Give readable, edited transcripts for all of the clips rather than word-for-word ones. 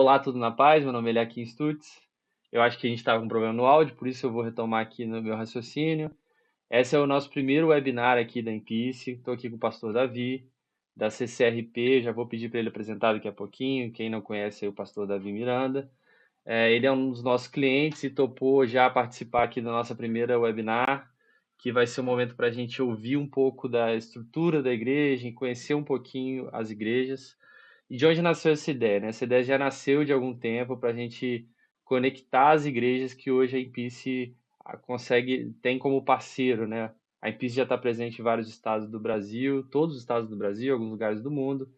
Olá, tudo na paz? Meu nome é Eliakim Stutz. Eu acho que a gente estava com um problema no áudio, por isso eu vou retomar aqui no meu raciocínio. Esse é o nosso primeiro webinar aqui da Empice. Estou aqui com o pastor Davi, da CCRP. Já vou pedir para ele apresentar daqui a pouquinho. Quem não conhece é o pastor Davi Miranda. Ele é um dos nossos clientes e topou já participar aqui da nossa primeira webinar, que vai ser um momento para a gente ouvir um pouco da estrutura da igreja e conhecer um pouquinho as igrejas. E de onde nasceu essa ideia, né? Essa ideia já nasceu de algum tempo para a gente conectar as igrejas que hoje a Empice consegue, tem como parceiro, né? A Empice já está presente em vários estados do Brasil, todos os estados do Brasil, alguns lugares do mundo.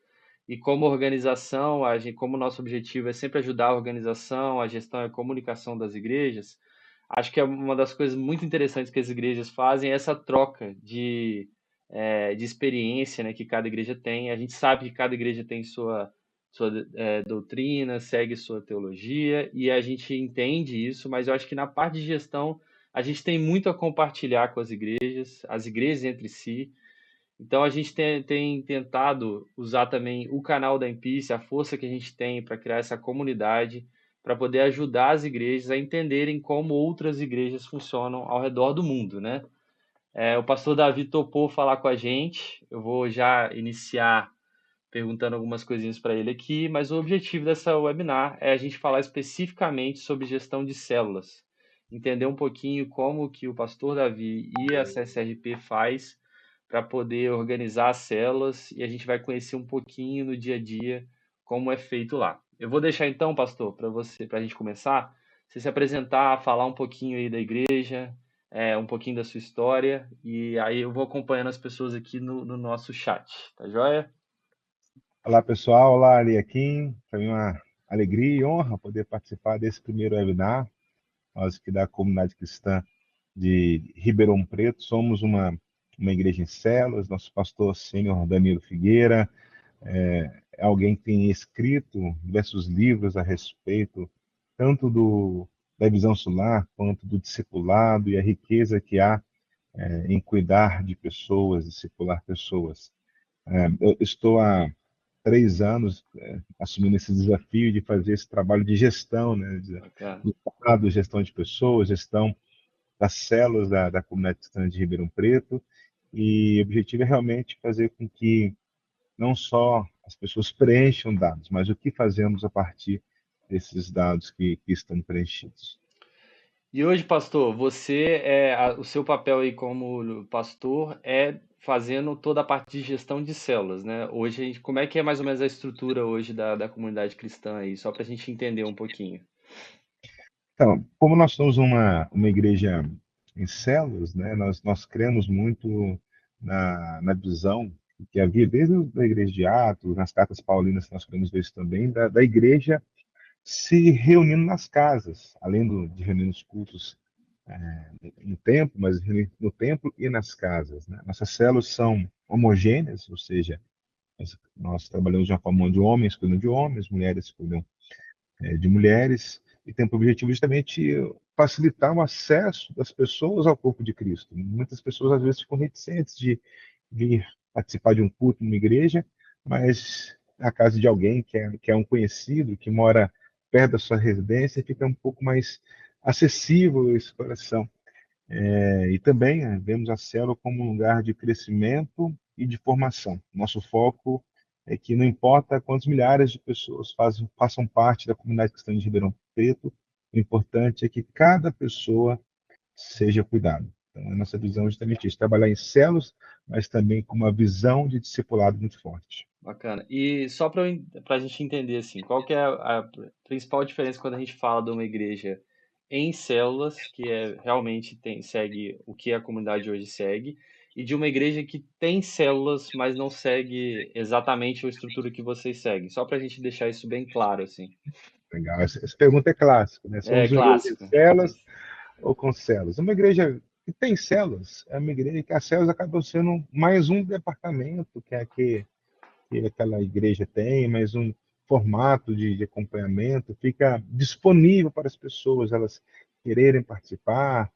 E como organização, como nosso objetivo é sempre ajudar a organização, a gestão e a comunicação das igrejas, acho que é uma das coisas muito interessantes que as igrejas fazem é essa troca de experiência, né, que cada igreja tem. A gente sabe que cada igreja tem sua doutrina, segue sua teologia, e a gente entende isso, mas eu acho que na parte de gestão a gente tem muito a compartilhar com as igrejas entre si. Então a gente tem tentado usar também o canal da Empice, a força que a gente tem para criar essa comunidade, para poder ajudar as igrejas a entenderem como outras igrejas funcionam ao redor do mundo, né? O pastor Davi topou falar com a gente. Eu vou já iniciar perguntando algumas coisinhas para ele aqui, mas o objetivo dessa webinar é a gente falar especificamente sobre gestão de células, entender um pouquinho como que o pastor Davi e a CSRP faz para poder organizar as células e a gente vai conhecer um pouquinho no dia a dia como é feito lá. Eu vou deixar então, pastor, para a gente começar, você se apresentar, falar um pouquinho aí da igreja, um pouquinho da sua história, e aí eu vou acompanhando as pessoas aqui no nosso chat, tá joia? Olá, pessoal. Olá, Eliakim. Para mim é uma alegria e honra poder participar desse primeiro webinar. Nós aqui da comunidade cristã de Ribeirão Preto somos uma igreja em células. Nosso pastor sênior Danilo Figueira é alguém que tem escrito diversos livros a respeito tanto da visão solar quanto do discipulado e a riqueza que há em cuidar de pessoas, discipular pessoas. Eu estou há 3 anos assumindo esse desafio de fazer esse trabalho de gestão, né, Bacana. do Estado, gestão de pessoas, gestão das células da comunidade cristã de Ribeirão Preto, e o objetivo é realmente fazer com que não só as pessoas preencham dados, mas o que fazemos a partir desses dados que estão preenchidos. E hoje, pastor, o seu papel aí como pastor é fazendo toda a parte de gestão de células, né? Hoje, como é que é mais ou menos a estrutura hoje da comunidade cristã aí, só para a gente entender um pouquinho. Então, como nós somos uma igreja em células, né, nós cremos muito na visão que havia desde a igreja de Atos, nas cartas paulinas que nós podemos ver isso também, da igreja se reunindo nas casas, além de reunir nos cultos no templo, mas reunir no templo e nas casas. Né? Nossas células são homogêneas, ou seja, nós trabalhamos de uma forma onde homens cuidam de homens, mulheres cuidam de mulheres, e tem por objetivo justamente facilitar o acesso das pessoas ao corpo de Cristo. Muitas pessoas às vezes ficam reticentes de vir participar de um culto numa igreja, mas na casa de alguém que é um conhecido, que mora perto da sua residência, fica um pouco mais acessível esse coração. E também vemos a célula como um lugar de crescimento e de formação. Nosso foco é que não importa quantos milhares de pessoas façam parte da comunidade cristã de Ribeirão Preto, o importante é que cada pessoa seja cuidada. Então, a nossa visão é justamente isso, trabalhar em células, mas também com uma visão de discipulado muito forte. Bacana. E só para a gente entender assim, qual que é a principal diferença quando a gente fala de uma igreja em células, que realmente segue o que a comunidade hoje segue, e de uma igreja que tem células, mas não segue exatamente a estrutura que vocês seguem. Só para a gente deixar isso bem claro, assim. Legal. Essa pergunta é clássica, né? É Somos uma igreja de clássico. células ou com células? Uma igreja que tem células é uma igreja que as células acabam sendo mais um departamento que aquela igreja tem, mais um formato de acompanhamento, fica disponível para as pessoas, elas quererem participar,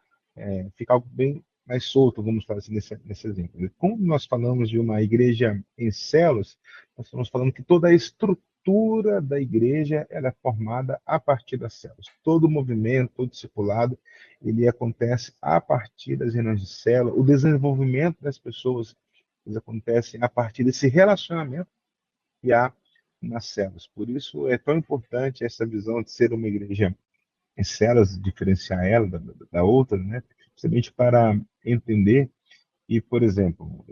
fica algo bem mais solto, vamos falar assim, nesse exemplo. Como nós falamos de uma igreja em células, nós estamos falando que toda a estrutura estrutura da igreja ela é formada a partir das células. Todo movimento, todo discipulado, ele acontece a partir das reuniões de célula. O desenvolvimento das pessoas eles acontecem a partir desse relacionamento que há nas células. Por isso é tão importante essa visão de ser uma igreja em células, diferenciar ela da outra, né? Principalmente para entender. E, por exemplo,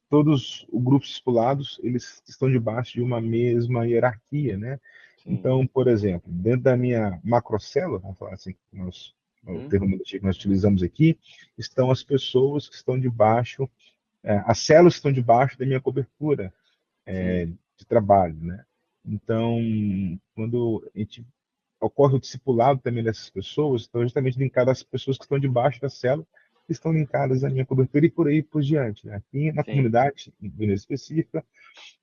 todos os grupos discipulados, eles estão debaixo de uma mesma hierarquia, né? Sim. Então, por exemplo, dentro da minha macrocélula, vamos falar assim, o Uhum. termo que nós utilizamos aqui, estão as pessoas que estão debaixo, as células que estão debaixo da minha cobertura Sim. de trabalho, né? Então, quando a gente ocorre o discipulado também dessas pessoas, estão justamente linkadas às pessoas que estão debaixo da célula, que estão linkadas à minha cobertura e por aí por diante, né? Aqui na Sim. comunidade, em Minas específica,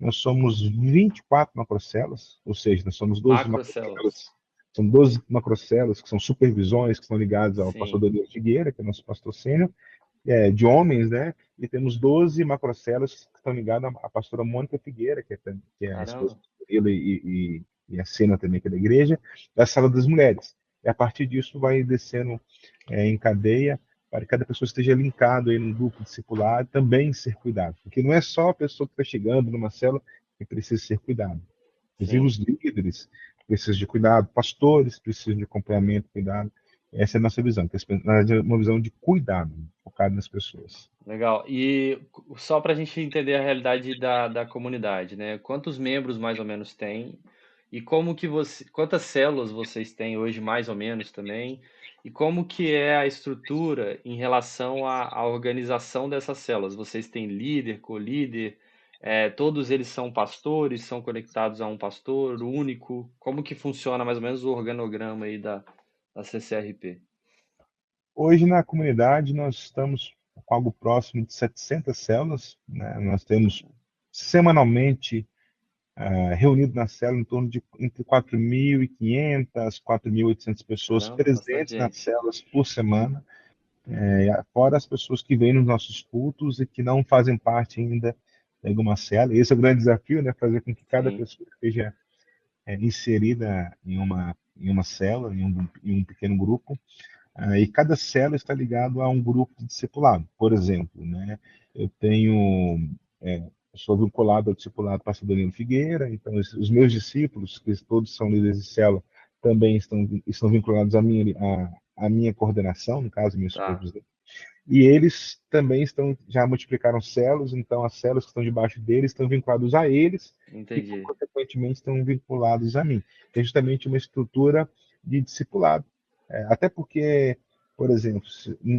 nós somos 24 macrocelas, ou seja, nós somos 12 Macrocélulas. macrocelas, são 12 macrocelas que são supervisões, que estão ligadas ao pastor Sim. Danilo Figueira, que é nosso pastor sênior, de homens, né? E temos 12 macrocelas que estão ligadas à pastora Mônica Figueira, que é a esposa Caramba. dele e a cena também que é da igreja, da sala das mulheres. E a partir disso vai descendo em cadeia para que cada pessoa esteja linkado aí num grupo discipular também ser cuidado. Porque não é só a pessoa que está chegando numa célula que precisa ser cuidado. Inclusive Sim. os líderes precisam de cuidado, pastores precisam de acompanhamento, cuidado. Essa é a nossa visão, que é uma visão de cuidado, focado nas pessoas. Legal. E só para a gente entender a realidade da comunidade, né? Quantos membros mais ou menos tem? E como que quantas células vocês têm hoje, mais ou menos também? E como que é a estrutura em relação à organização dessas células? Vocês têm líder, co-líder? Todos eles são pastores, são conectados a um pastor único? Como que funciona mais ou menos o organograma aí da CCRP? Hoje, na comunidade, nós estamos com algo próximo de 700 células, né? Nós temos semanalmente reunido na célula em torno de entre 4.500, 4.800 pessoas Caramba, bastante presentes nas gente. células por semana, fora as pessoas que vêm nos nossos cultos e que não fazem parte ainda de alguma célula. Esse é o grande desafio, né? Fazer com que cada Sim, pessoa esteja inserida em uma célula, em um pequeno grupo. E cada célula está ligado a um grupo de discipulado. Por exemplo, né, eu tenho, eu sou vinculado ao discipulado pastor Danilo Figueira, então os meus discípulos, que todos são líderes de célula, também estão vinculados à minha coordenação, no caso, minha tá, supervisão. E eles também já multiplicaram células, então as células que estão debaixo deles estão vinculadas a eles e, entendi. consequentemente, estão vinculados a mim. É justamente uma estrutura de discipulado. Até porque, por exemplo,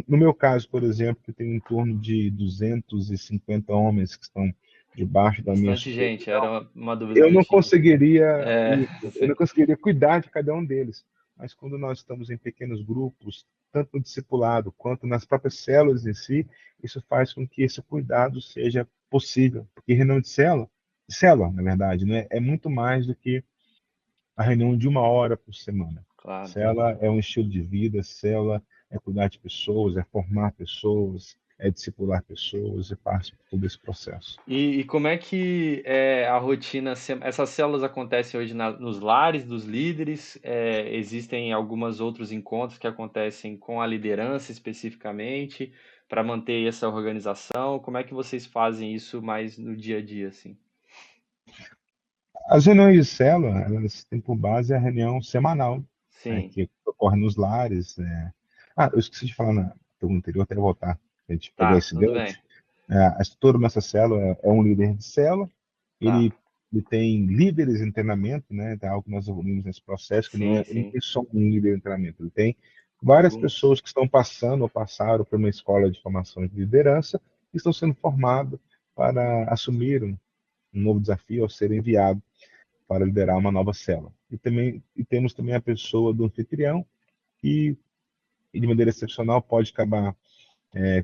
no meu caso, por exemplo, que tem em torno de 250 homens que estão debaixo da minha Bastante gente, supervisão, era uma dúvida eu que eu não tinha. conseguiria, É, eu não conseguiria cuidar de cada um deles. Mas quando nós estamos em pequenos grupos, tanto no discipulado quanto nas próprias células em si, isso faz com que esse cuidado seja possível. Porque reunião de célula, na verdade, né, é muito mais do que a reunião de 1 hora por semana. claro. Célula é um estilo de vida, célula é cuidar de pessoas, é formar pessoas, é discipular pessoas, e parte por todo esse processo. E como é que é a rotina? Essas células acontecem hoje nos lares dos líderes? Existem alguns outros encontros que acontecem com a liderança especificamente para manter essa organização? Como é que vocês fazem isso mais no dia a dia, assim? As reuniões de célula, elas têm por base a reunião semanal, Sim. que ocorre nos lares. Eu esqueci de falar na pergunta anterior, até voltar, a gente pegar Tá, esse tudo bem. gancho. A estrutura dessa célula é um líder de célula, Tá. ele tem líderes em treinamento, né? É algo que nós evoluímos nesse processo, que Sim, ele não sim. tem só um líder em treinamento, ele tem várias Alguns. pessoas que estão passando ou passaram por uma escola de formação de liderança e estão sendo formados para assumir um novo desafio ao ser enviado para liderar uma nova célula. E temos também a pessoa do anfitrião, que de maneira excepcional pode acabar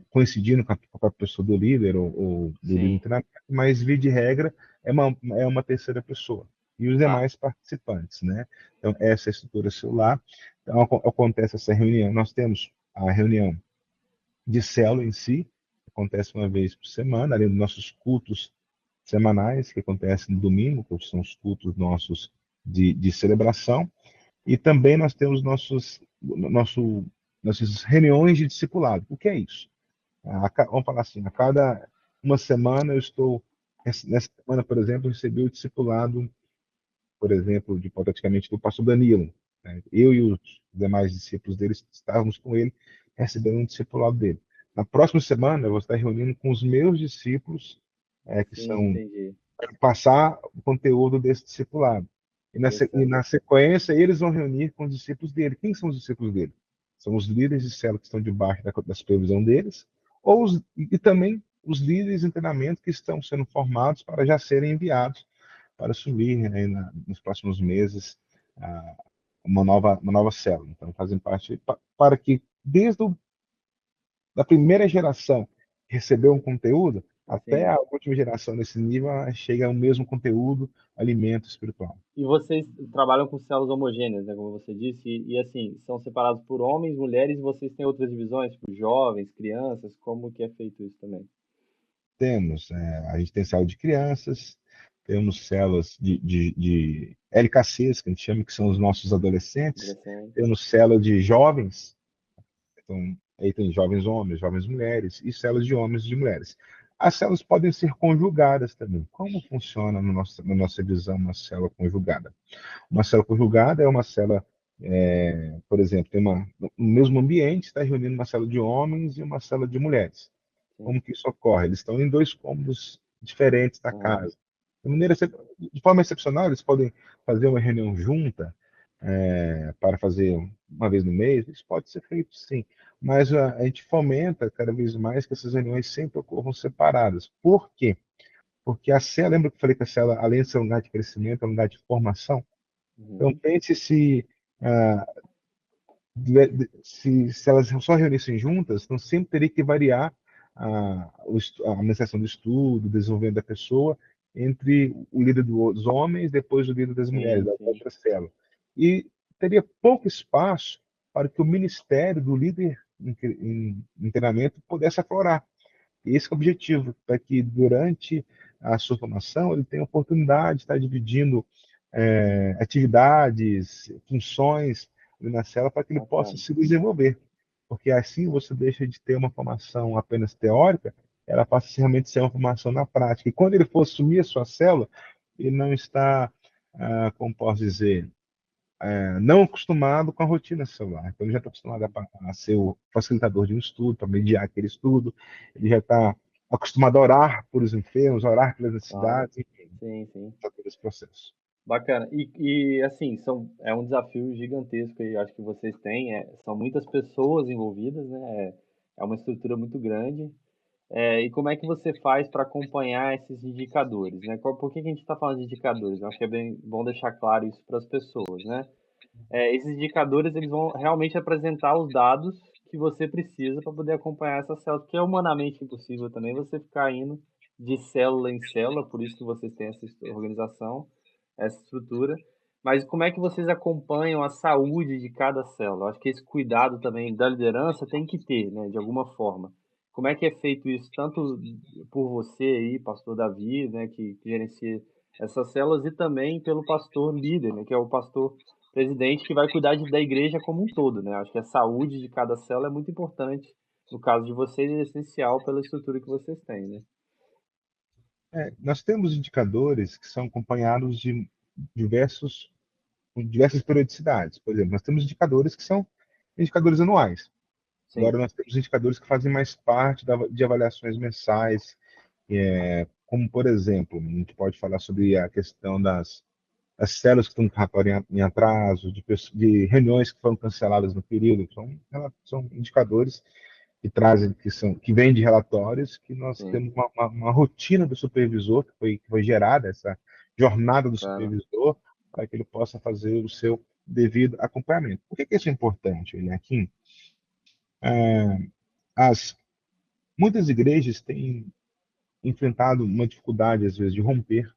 coincidindo com a pessoa do líder ou do líder de Sim, treinamento, mas, via de regra, é uma terceira pessoa. E os tá. demais participantes, né? Então, essa é a estrutura celular. Então, acontece essa reunião. Nós temos a reunião de célula em si, acontece uma vez por semana, além dos nossos cultos semanais que acontecem no domingo, que são os cultos nossos de celebração, e também nós temos nossas reuniões de discipulado. O que é isso? Vamos falar assim, a cada uma semana eu estou, nessa semana, por exemplo, eu recebi o discipulado, por exemplo, praticamente do pastor Danilo. Né? Eu e os demais discípulos dele estávamos com ele, recebendo um discipulado dele. Na próxima semana, eu vou estar reunindo com os meus discípulos, que Sim, são entendi. passar o conteúdo desse discipulado. E Interessante. na sequência, eles vão reunir com os discípulos dele. Quem são os discípulos dele? São os líderes de célula que estão debaixo da supervisão deles, e também os líderes de treinamento que estão sendo formados para já serem enviados para assumir, né, nos próximos meses, ah, uma nova célula. Então, fazem parte para que, desde da primeira geração que recebeu um conteúdo, até Sim. a última geração nesse nível, ela chega ao mesmo conteúdo, alimento espiritual. E vocês trabalham com células homogêneas, né, como você disse, assim, são separados por homens, mulheres, e vocês têm outras divisões, tipo jovens, crianças, como que é feito isso também? Temos, a gente tem célula de crianças, temos células de LKCs, que a gente chama que são os nossos adolescentes, Adolescente. temos célula de jovens, então aí tem jovens homens, jovens mulheres, e células de homens e de mulheres. As células podem ser conjugadas também. Como funciona na nossa visão uma célula conjugada? Uma célula conjugada é uma célula, por exemplo, no mesmo ambiente, está reunindo uma célula de homens e uma célula de mulheres. Sim. Como que isso ocorre? Eles estão em dois cômodos diferentes da Aham. casa. De forma excepcional, eles podem fazer uma reunião junta, para fazer uma vez no mês. Isso pode ser feito, sim. Mas a gente fomenta cada vez mais que essas reuniões sempre ocorram separadas. Por quê? Porque a célula, lembra que eu falei que a célula, além de ser um lugar de crescimento, é um lugar de formação? Então, Uhum. pense se, ah, se elas só reunissem juntas, então sempre teria que variar a administração do estudo, o desenvolvimento da pessoa, entre o líder dos homens, depois o líder das mulheres, Sim, da sim. outra célula. E teria pouco espaço para que o ministério do líder em treinamento pudesse aflorar. Esse é o objetivo, para que durante a sua formação ele tenha a oportunidade de estar dividindo atividades, funções ali na cela para que ele possa Bacana. se desenvolver. Porque assim você deixa de ter uma formação apenas teórica, ela passa a realmente ser uma formação na prática. E quando ele for assumir a sua célula, ele não está, como posso dizer, não acostumado com a rotina celular. Então, ele já está acostumado a ser o facilitador de um estudo, para mediar aquele estudo, ele já está acostumado a orar por os enfermos, a orar pelas Claro. necessidades, enfim, Sim, sim. todo esse processo. Bacana. Assim, é um desafio gigantesco e acho que vocês têm. São muitas pessoas envolvidas, né? É uma estrutura muito grande. E como é que você faz para acompanhar esses indicadores, né? Por que que a gente está falando de indicadores? Eu acho que é bem bom deixar claro isso para as pessoas, né? Esses indicadores eles vão realmente apresentar os dados que você precisa para poder acompanhar essa célula, porque é humanamente impossível também você ficar indo de célula em célula, por isso que vocês têm essa organização, essa estrutura. Mas como é que vocês acompanham a saúde de cada célula? Eu acho que esse cuidado também da liderança tem que ter, né, de alguma forma. Como é que é feito isso, tanto por você aí, pastor Davi, né, que gerencia essas células, e também pelo pastor líder, né, que é o pastor presidente que vai cuidar da igreja como um todo, né? Acho que a saúde de cada célula é muito importante. No caso de vocês, é essencial pela estrutura que vocês têm, né? Nós temos indicadores que são acompanhados de diversos, com diversas periodicidades. Por exemplo, nós temos indicadores que são indicadores anuais. Sim, Agora, nós temos indicadores que fazem mais parte de avaliações mensais, como, por exemplo, a gente pode falar sobre a questão das células que estão com relatório em atraso, de reuniões que foram canceladas no período. São indicadores que vêm de relatórios que nós sim, temos uma rotina do supervisor que foi gerada, essa jornada do bacana. supervisor, para que ele possa fazer o seu devido acompanhamento. Por que isso é importante, Eliakim? As Muitas igrejas têm enfrentado uma dificuldade, às vezes, de romper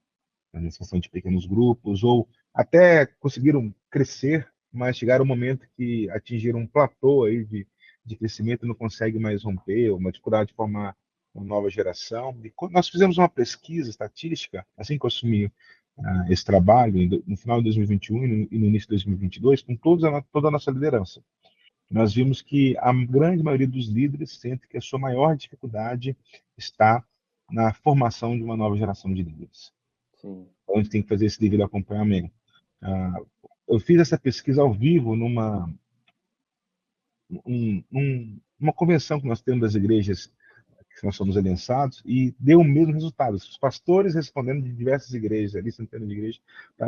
a necessidade de pequenos grupos, ou até conseguiram crescer, mas chegaram um momento que atingiram um platô aí de crescimento e não conseguem mais romper, uma dificuldade de formar uma nova geração. E quando nós fizemos uma pesquisa estatística, assim que eu assumi esse trabalho, no final de 2021 e no início de 2022, com toda a nossa liderança. Nós vimos que a grande maioria dos líderes sente que a sua maior dificuldade está na formação de uma nova geração de líderes. Sim. Então, a gente tem que fazer esse devido acompanhamento. Ah, eu fiz essa pesquisa ao vivo numa convenção que nós temos das igrejas que nós somos aliançados e deu o mesmo resultado. Os pastores respondendo de diversas igrejas, ali centenas de igrejas,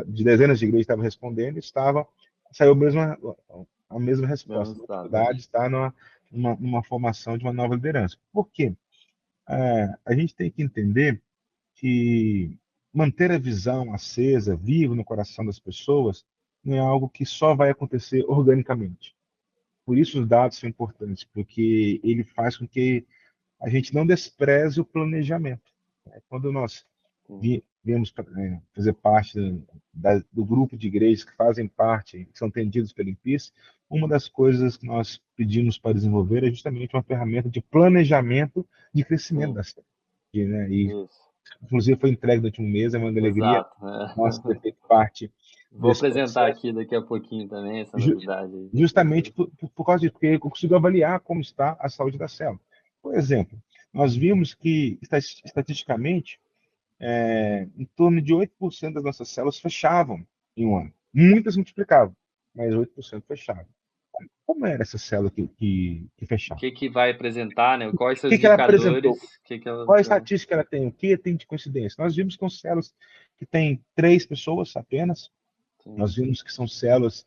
de dezenas de igrejas estavam respondendo, saiu a mesma Mesmo resposta. A resultado, né? dificuldade está numa formação de uma nova liderança. Por quê? A gente tem que entender que manter a visão acesa, viva no coração das pessoas, não é algo que só vai acontecer organicamente. Por isso os dados são importantes, porque ele faz com que a gente não despreze o planejamento. Quando nós Sim. viemos fazer parte do grupo de igrejas que fazem parte, que são atendidos pela IMPIS, uma das coisas que nós pedimos para desenvolver é justamente uma ferramenta de planejamento de crescimento Sim. da cidade, né? E, Isso. inclusive, foi entregue no último mês, é uma alegria Exato, né? nossa ter feito parte Vou desse apresentar processo, aqui daqui a pouquinho também essa ju- novidade aí. justamente por causa disso, porque eu consigo avaliar como está a saúde da célula. Por exemplo, nós vimos que, estatisticamente, em torno de 8% das nossas células fechavam em um ano. Muitas multiplicavam, mas 8% fechavam. Como era essa célula que O fechava? que que vai apresentar, né? Quais O seus que ela apresentou? indicadores? O que que ela Qual a vai... estatística ela tem? O que tem de coincidência? Nós vimos que são células que têm 3 pessoas apenas. Sim. Nós vimos que são células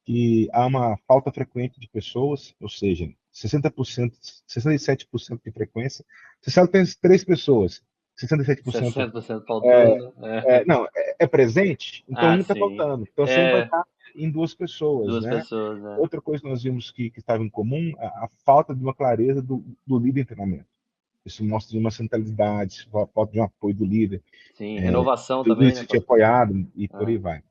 que há uma falta frequente de pessoas, ou seja, 60%, 67% de frequência. Se a célula tem 3 pessoas, 67% 60% é, faltando. É. não, é presente, então Ah, um está sim. faltando. Então sempre vai É, estar em 2 pessoas, duas né? pessoas, né? Outra coisa que nós vimos que estava em comum, a falta de uma clareza do líder em treinamento. Isso mostra uma centralidade, falta de um apoio do líder, Sim, é, renovação do líder também, né, se sentir pastor? apoiado e por Ah, aí vai.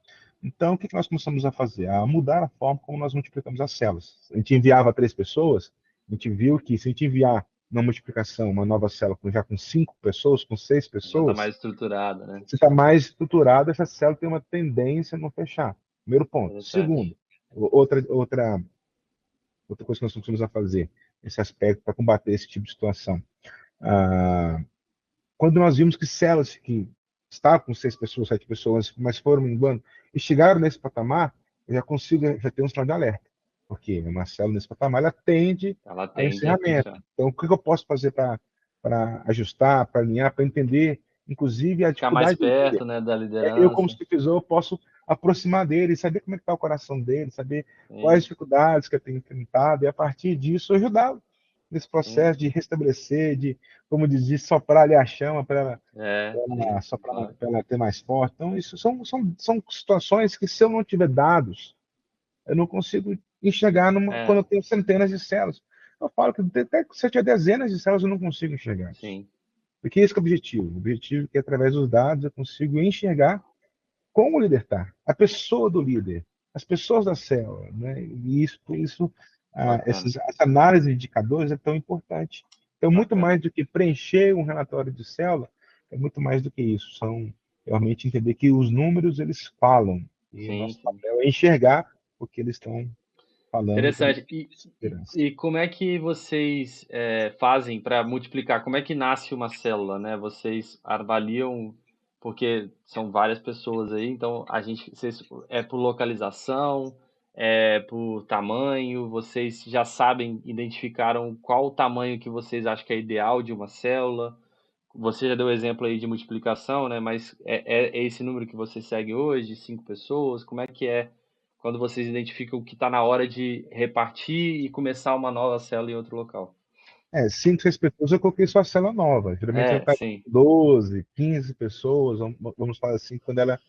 Então, o que nós começamos a fazer? A mudar a forma como nós multiplicamos as células. A gente enviava 3 pessoas, a gente viu que se a gente enviar uma multiplicação, uma nova célula já com 5 pessoas, com seis já está pessoas, mais estruturada, né? se está mais estruturado, essa célula tem uma tendência a não fechar. Primeiro ponto. Interessante. Segundo, outra coisa que nós começamos a fazer, esse aspecto para combater esse tipo de situação. Ah, quando nós vimos que células que estavam com 6 pessoas, 7 pessoas, mas foram minguando e chegaram nesse patamar, eu já ter um sinal de alerta. Porque uma célula nesse patamar, ela tende Ela ao tende a encerramento. fechar. Então, o que eu posso fazer para ajustar, para alinhar, para entender, inclusive, a Ficar mais dificuldade do líder? perto, né, da Eu, como liderança. supervisor, posso aproximar dele, saber como é que está o coração dele, saber quais Sim, dificuldades que ele tem enfrentado, e a partir disso ajudá-lo nesse sim. processo de restabelecer, de, como diz, soprar ali a chama para É, sim, claro. ela ter mais forte. Então, isso são situações que, se eu não tiver dados, eu não consigo enxergar quando É, eu tenho centenas de células. Eu falo que até se eu tiver dezenas de células, eu não consigo enxergar isso. sim. Porque esse que é o objetivo. O objetivo é que, através dos dados, eu consigo enxergar como o líder está, a pessoa do líder, as pessoas da célula, né? E isso, por isso, Bacana, essa análise de indicadores é tão importante. Então, muito bacana. mais do que preencher um relatório de célula, é muito mais do que isso. São realmente entender que os números eles falam e Sim, nosso sim. papel é enxergar o que eles estão falando para Interessante. esperança. E como é que vocês fazem para multiplicar? Como é que nasce uma célula, né? Vocês avaliam, porque são várias pessoas aí, então é por localização, é por tamanho, vocês já sabem, identificaram qual o tamanho que vocês acham que é ideal de uma célula? Você já deu exemplo aí de multiplicação, né? Mas é esse número que você segue hoje, 5 pessoas? Como é que é quando vocês identificam que está na hora de repartir e começar uma nova célula em outro local? 5, 6 pessoas, eu coloquei sua célula nova. Geralmente ela É, está sim, 12, 15 pessoas, vamos falar assim, quando ela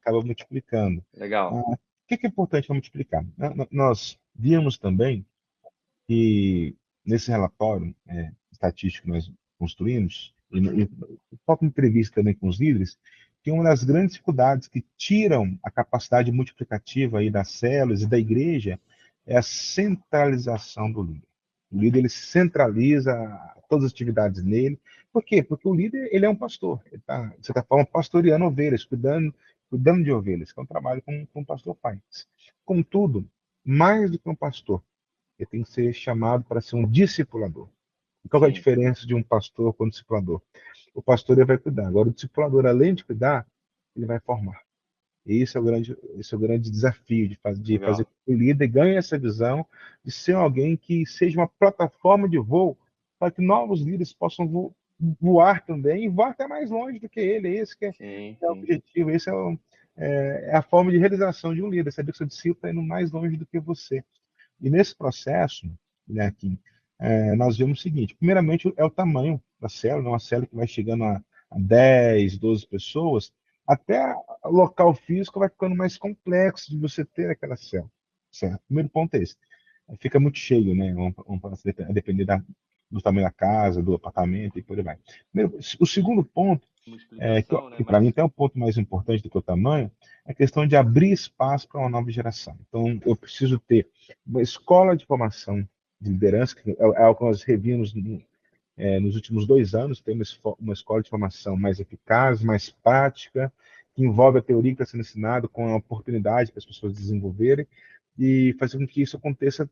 acaba multiplicando. legal. O que é importante para multiplicar? Nós vimos também que, nesse relatório estatístico que nós construímos, e própria entrevista também com os líderes, que uma das grandes dificuldades que tiram a capacidade multiplicativa aí das células e da igreja é a centralização do líder. O líder ele centraliza todas as atividades nele. Por quê? Porque o líder ele é um pastor. Ele está, de certa forma, pastoreando ovelhas, cuidando de ovelhas, que é um trabalho com um pastor pai. Contudo, mais do que um pastor, ele tem que ser chamado para ser um discipulador. E qual é a Sim, diferença de um pastor com um discipulador? O pastor ele vai cuidar. Agora, o discipulador, além de cuidar, ele vai formar. E esse é o grande desafio de fazer legal. com que o líder ganhe essa visão de ser alguém que seja uma plataforma de voo para que novos líderes possam voar também e voar até mais longe do que ele. Esse que Sim, é o sim. objetivo, esse é a forma de realização de um líder, saber que seu discípulo está indo mais longe do que você. E nesse processo, né, aqui, nós vemos o seguinte: primeiramente, é o tamanho da célula, né, uma célula que vai chegando a 10, 12 pessoas, até o local físico vai ficando mais complexo de você ter aquela célula. Certo? O primeiro ponto é esse. Fica muito cheio, né? A depender do tamanho da casa, do apartamento e por aí vai. O segundo ponto Multiplicação, né? que para mim Mas até é um ponto mais importante do que o tamanho, é a questão de abrir espaço para uma nova geração. Então, eu preciso ter uma escola de formação de liderança, que é algo que nós revimos nos últimos 2 anos, ter uma escola de formação mais eficaz, mais prática, que envolve a teoria que está sendo ensinada com a oportunidade para as pessoas desenvolverem e fazer com que isso aconteça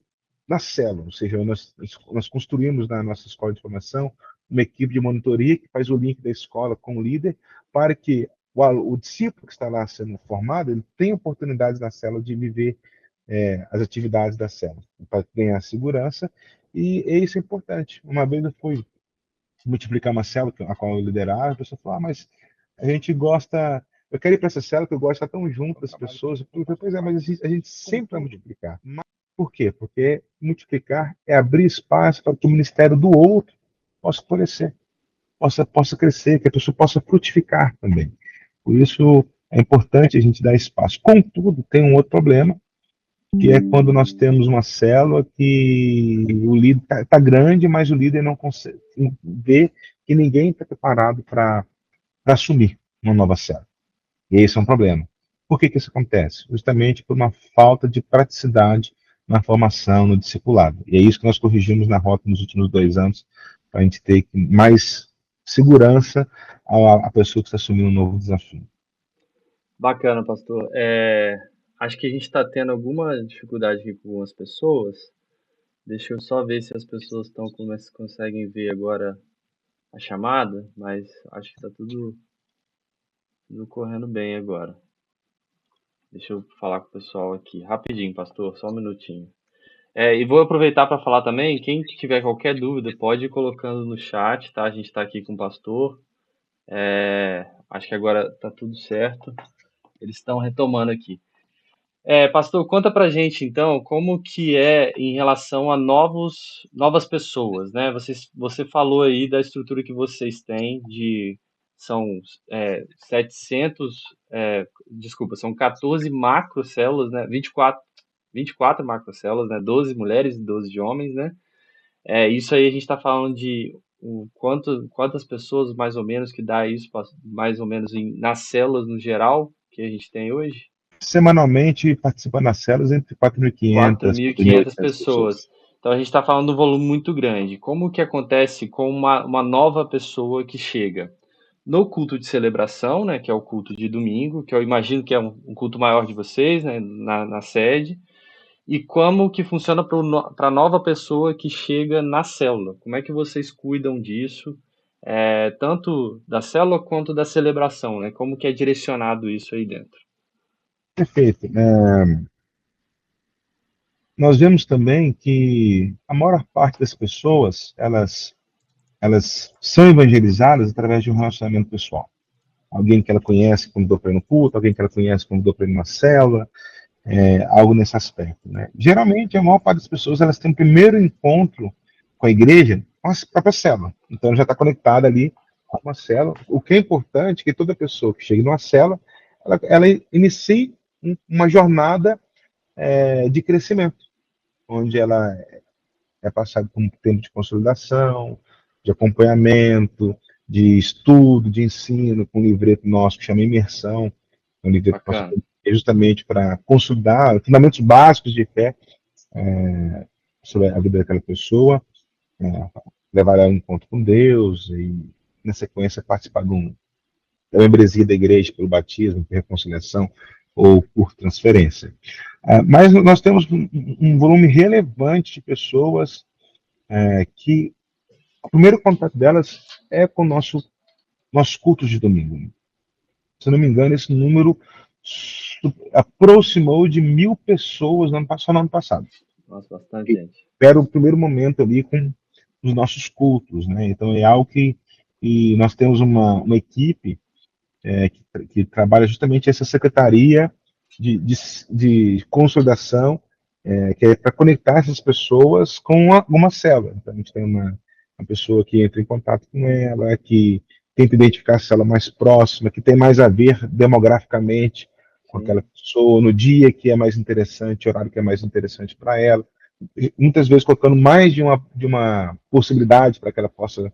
na célula, ou seja, nós construímos na nossa escola de formação uma equipe de monitoria que faz o link da escola com o líder para que o discípulo que está lá sendo formado ele tenha oportunidades na célula de viver as atividades da célula, para ganhar segurança, e isso é importante. Uma vez eu fui multiplicar uma célula a qual eu liderava, a pessoa falou, mas a gente gosta, eu quero ir para essa célula que eu gosto de estar tão junto das pessoas. Eu falei, pois é, mas a gente sempre vai multiplicar. Por quê? Porque multiplicar é abrir espaço para que o ministério do outro possa florescer, possa crescer, que a pessoa possa frutificar também. Por isso é importante a gente dar espaço. Contudo, tem um outro problema, que é quando nós temos uma célula que o líder está grande, mas o líder não consegue ver que ninguém está preparado para assumir uma nova célula. E esse é um problema. Por que isso acontece? Justamente por uma falta de praticidade na formação, no discipulado. E é isso que nós corrigimos na rota nos últimos 2 anos, para a gente ter mais segurança à pessoa que está assumindo um novo desafio. bacana, pastor. Acho que a gente está tendo alguma dificuldade aqui com algumas pessoas. Deixa eu só ver se as pessoas conseguem ver agora a chamada, mas acho que está tudo correndo bem agora. Deixa eu falar com o pessoal aqui. Rapidinho, pastor, só um minutinho. E vou aproveitar para falar também, quem tiver qualquer dúvida, pode ir colocando no chat, tá? A gente está aqui com o pastor. Acho que agora está tudo certo. Eles estão retomando aqui. Pastor, conta pra gente então como que é em relação a novas pessoas, né? Você falou aí da estrutura que vocês têm são 700, desculpa, são 14 macrocélulas, né? 24 macrocélulas, né? 12 mulheres e 12 homens, né? Isso aí a gente está falando de quantas pessoas mais ou menos que dá isso, mais ou menos nas células no geral que a gente tem hoje? Semanalmente, participando das células, entre 4.500 e 4.500 4.800 pessoas. pessoas. Então a gente está falando de um volume muito grande. Como que acontece com uma nova pessoa que chega? No culto de celebração, né, que é o culto de domingo, que eu imagino que é um culto maior de vocês, né, na sede, e como que funciona para a nova pessoa que chega na célula? Como é que vocês cuidam disso, tanto da célula quanto da celebração, né? Como que é direcionado isso aí dentro? Perfeito. Nós vemos também que a maior parte das pessoas, elas são evangelizadas através de um relacionamento pessoal. Alguém que ela conhece quando convidou para ir no culto, alguém que ela conhece quando convidou para ir numa célula, algo nesse aspecto. Né? Geralmente, a maior parte das pessoas elas têm um primeiro encontro com a igreja com a própria célula. Então, ela já está conectada ali com uma célula. O que é importante é que toda pessoa que chega numa célula, ela inicie uma jornada de crescimento, onde ela é passada por um tempo de consolidação, de acompanhamento, de estudo, de ensino, com um livreto nosso que chama Imersão, um livreto que nós Bacana. justamente para consolidar fundamentos básicos de fé sobre a vida daquela pessoa. né, levar ela a um encontro com Deus e, na sequência, participar da membresia da igreja pelo batismo, por reconciliação ou por transferência. Mas nós temos um volume relevante de pessoas que o primeiro contato delas é com nossos cultos de domingo. Se não me engano, esse número aproximou de 1.000 pessoas só no ano passado. Nossa, bastante gente. Era o primeiro momento ali com os nossos cultos, né? Então é algo que e nós temos uma equipe que trabalha justamente essa secretaria de consolidação, que é para conectar essas pessoas com uma célula. Então, a gente tem uma pessoa que entra em contato com ela, que tenta identificar a célula mais próxima, que tem mais a ver demograficamente com Sim, aquela pessoa, no dia que é mais interessante, horário que é mais interessante para ela. E muitas vezes colocando mais de uma possibilidade para que ela possa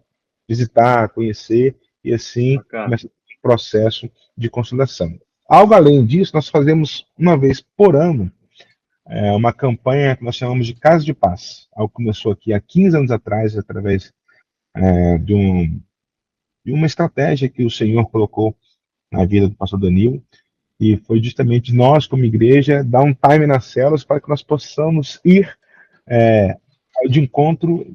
visitar, conhecer, e assim bacana. começa o processo de consolidação. Algo além disso, nós fazemos uma vez por ano uma campanha que nós chamamos de Casa de Paz. Algo que começou aqui há 15 anos atrás, através de, de uma estratégia que o Senhor colocou na vida do pastor Danilo, e foi justamente nós, como igreja, dar um time nas células para que nós possamos ir é, de encontro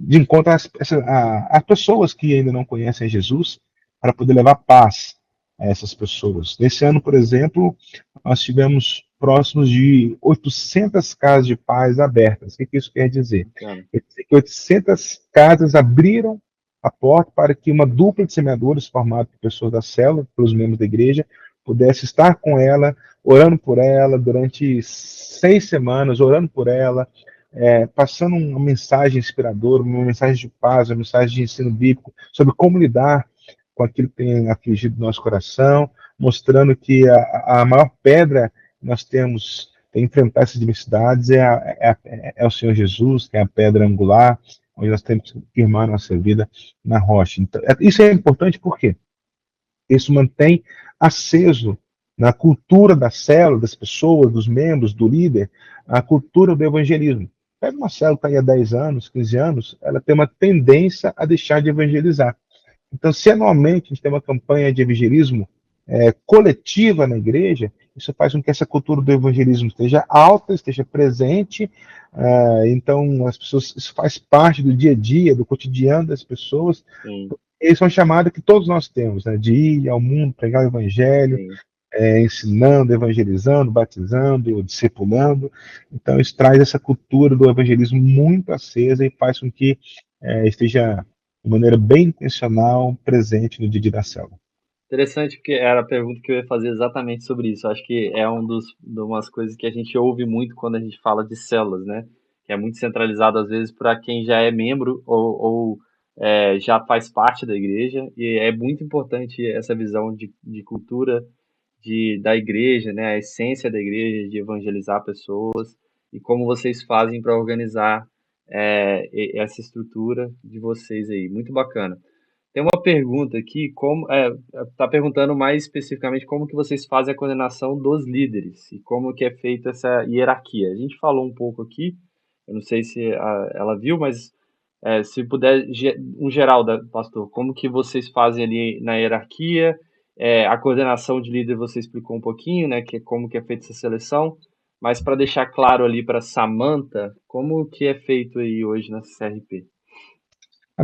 às pessoas que ainda não conhecem Jesus, para poder levar paz a essas pessoas. Nesse ano, por exemplo, nós tivemos próximos de 800 casas de paz abertas. O que isso quer dizer? Bacana. Quer dizer que 800 casas abriram a porta para que uma dupla de semeadores, formada por pessoas da célula, pelos membros da igreja, pudesse estar com ela, orando por ela durante 6 semanas, orando por ela, passando uma mensagem inspiradora, uma mensagem de paz, uma mensagem de ensino bíblico sobre como lidar com aquilo que tem afligido nosso coração, mostrando que a maior pedra que nós temos para enfrentar essas diversidades é o Senhor Jesus, que é a pedra angular, onde nós temos que firmar nossa vida na rocha. Então, isso é importante porque isso mantém aceso na cultura da célula, das pessoas, dos membros, do líder, a cultura do evangelismo. Pega uma célula que está aí há 10 anos, 15 anos, ela tem uma tendência a deixar de evangelizar. Então, se anualmente a gente tem uma campanha de evangelismo coletiva na igreja, isso faz com que essa cultura do evangelismo esteja alta, esteja presente. Então, as pessoas, isso faz parte do dia a dia, do cotidiano das pessoas. Sim, Eles são chamados que todos nós temos, né, de ir ao mundo, pregar o evangelho, sim. ensinando, evangelizando, batizando, discipulando. Então, isso traz essa cultura do evangelismo muito acesa e faz com que esteja de maneira bem intencional presente no dia a dia da célula. Interessante, porque era a pergunta que eu ia fazer exatamente sobre isso. Acho que é de umas coisas que a gente ouve muito quando a gente fala de células, né? Que é muito centralizado, às vezes, para quem já é membro ou já faz parte da igreja. E é muito importante essa visão de cultura da igreja, né? A essência da igreja, de evangelizar pessoas. E como vocês fazem para organizar essa estrutura de vocês aí. Muito bacana. Tem uma pergunta aqui, tá perguntando mais especificamente como que vocês fazem a coordenação dos líderes e como que é feita essa hierarquia. A gente falou um pouco aqui, eu não sei se ela viu, mas se puder, um geral, pastor, como que vocês fazem ali na hierarquia, a coordenação de líder você explicou um pouquinho, né, que é como que é feita essa seleção, mas para deixar claro ali para Samantha, como que é feito aí hoje na CRP?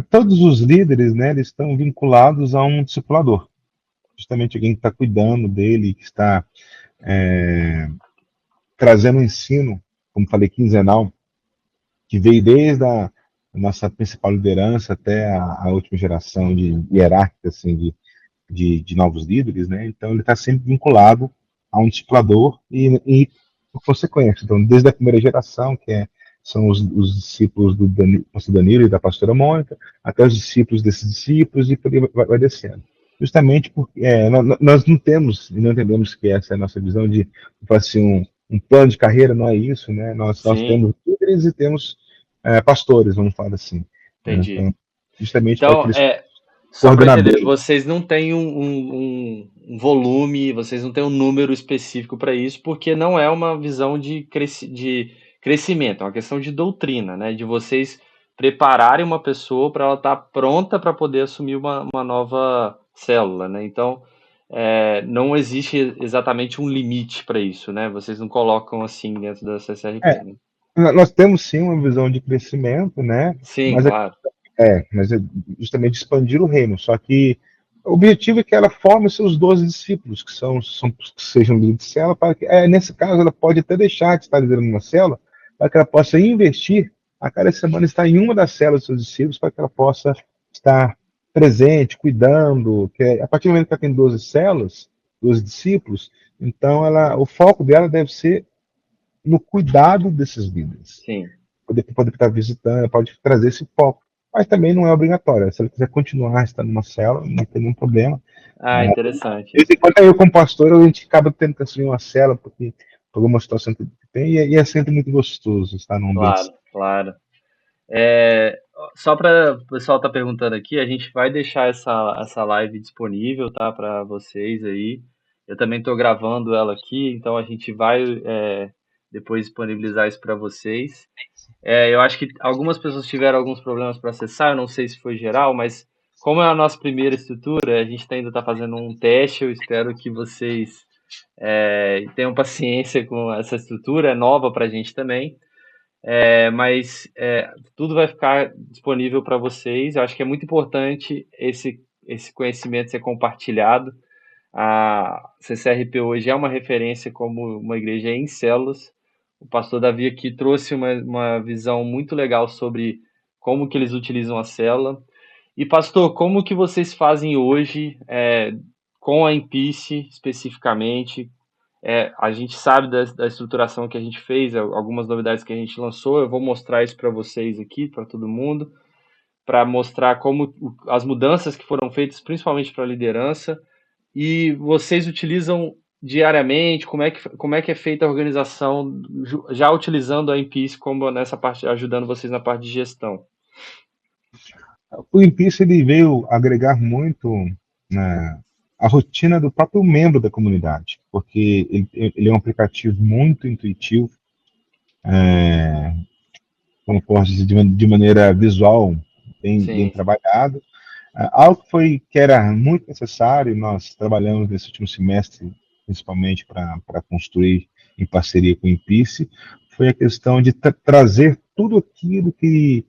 Todos os líderes, né, eles estão vinculados a um discipulador, justamente alguém que está cuidando dele, que está trazendo um ensino, como falei, quinzenal, que veio desde a nossa principal liderança até a última geração de hierárquica, assim, de novos líderes, né? Então ele está sempre vinculado a um discipulador por consequência, então desde a primeira geração, são os discípulos do pastor Danilo e da pastora Mônica, até os discípulos desses discípulos e por aí vai descendo. Justamente porque nós não temos e não entendemos que essa é a nossa visão de assim, um plano de carreira, não é isso, né? Nós Sim, temos líderes e temos pastores, vamos falar assim, né? entendi. Então, justamente para que Então, eles só para entender, coordenadores. vocês não têm um volume, vocês não têm um número específico para isso, porque não é uma visão de crescimento, é uma questão de doutrina, né? De vocês prepararem uma pessoa para ela estar pronta para poder assumir uma nova célula, né? Então, não existe exatamente um limite para isso, né? Vocês não colocam assim dentro da CCRP, É, né? nós temos sim uma visão de crescimento, né? Sim, Mas claro. mas é justamente expandir o reino. Só que o objetivo é que ela forme seus 12 discípulos, que sejam líderes de célula, para que, nesse caso, ela pode até deixar de estar liderando uma célula, para que ela possa investir a cada semana, estar em uma das células dos seus discípulos, para que ela possa estar presente, cuidando. A partir do momento que ela tem 12 células, 12 discípulos, então o foco dela deve ser no cuidado desses líderes. Sim. Poder estar visitando, pode trazer esse foco. Mas também não é obrigatório. Se ele quiser continuar estando numa célula, não tem nenhum problema. Ah, interessante De vez em isso. quando eu, como pastor, a gente acaba tendo que assumir uma célula, porque por alguma situação que tem, e é sempre muito gostoso estar num ambiente. Claro, claro. É, só para o pessoal estar perguntando aqui, a gente vai deixar essa live disponível, tá, para vocês aí. Eu também estou gravando ela aqui, então a gente vai depois disponibilizar isso para vocês. Eu acho que algumas pessoas tiveram alguns problemas para acessar, eu não sei se foi geral, mas como é a nossa primeira estrutura, a gente ainda está fazendo um teste. Eu espero que vocês tenham paciência com essa estrutura, é nova para a gente também. Mas tudo vai ficar disponível para vocês. Eu acho que é muito importante esse conhecimento ser compartilhado. A CCRP hoje é uma referência como uma igreja em células. O pastor Davi aqui trouxe uma visão muito legal sobre como que eles utilizam a célula. E pastor, como que vocês fazem hoje com a Empice especificamente? A gente sabe da estruturação que a gente fez, algumas novidades que a gente lançou. Eu vou mostrar isso para vocês aqui, para todo mundo, para mostrar como as mudanças que foram feitas, principalmente para a liderança. E vocês utilizam diariamente? Como é que é feita a organização, já utilizando a Empice como nessa parte, ajudando vocês na parte de gestão? O Impeach ele veio agregar muito na a rotina do próprio membro da comunidade, porque ele é um aplicativo muito intuitivo, como posso dizer, de maneira visual, bem Sim, trabalhado. Algo que era muito necessário, nós trabalhamos nesse último semestre, principalmente para construir em parceria com o Impice, foi a questão de trazer tudo aquilo que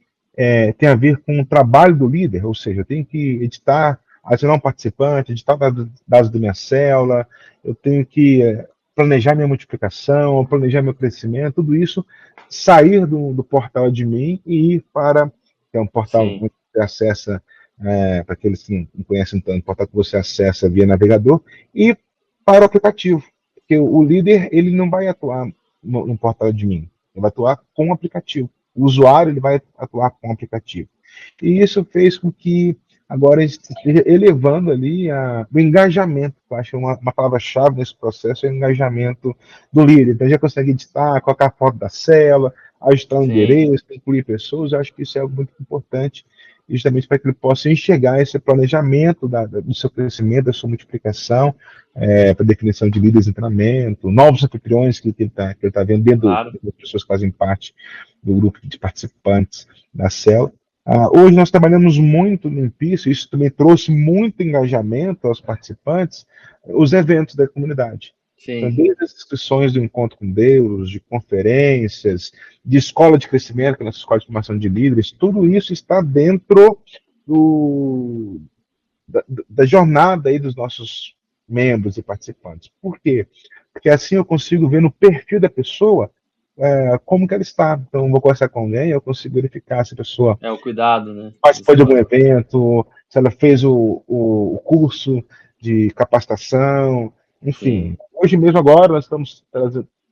tem a ver com o trabalho do líder, ou seja, eu tenho que editar, adicionar um participante, editar dados da minha célula, eu tenho que planejar minha multiplicação, planejar meu crescimento, tudo isso sair do portal admin e ir para, que é um portal sim, onde você acessa, para aqueles que não conhecem tanto, o portal que você acessa via navegador, e para o aplicativo. Porque o líder ele não vai atuar no portal admin, ele vai atuar com o aplicativo. O usuário ele vai atuar com o aplicativo. E isso fez com que agora a gente esteja elevando ali o engajamento. Eu acho que uma palavra-chave nesse processo é o engajamento do líder. Então já consegue editar, colocar a foto da célula, ajustar o sim, endereço, incluir pessoas. Eu acho que isso é algo muito importante, justamente para que ele possa enxergar esse planejamento do seu crescimento, da sua multiplicação, para definição de líderes em treinamento, novos anfitriões que ele está vendo dentro claro, das pessoas que fazem parte do grupo de participantes da célula. Hoje nós trabalhamos muito no Impice, isso também trouxe muito engajamento aos participantes, os eventos da comunidade. Então, sim, desde as inscrições do Encontro com Deus, de conferências, de escola de crescimento, que é a nossa escola de formação de líderes, tudo isso está dentro do, da jornada aí dos nossos membros e participantes. Por quê? Porque assim eu consigo ver no perfil da pessoa como que ela está. Então, eu vou conversar com alguém, eu consigo verificar se a pessoa é o cuidado, né? participou Você de algum falou. evento, se ela fez o curso de capacitação, Sim, enfim. Hoje mesmo agora nós estamos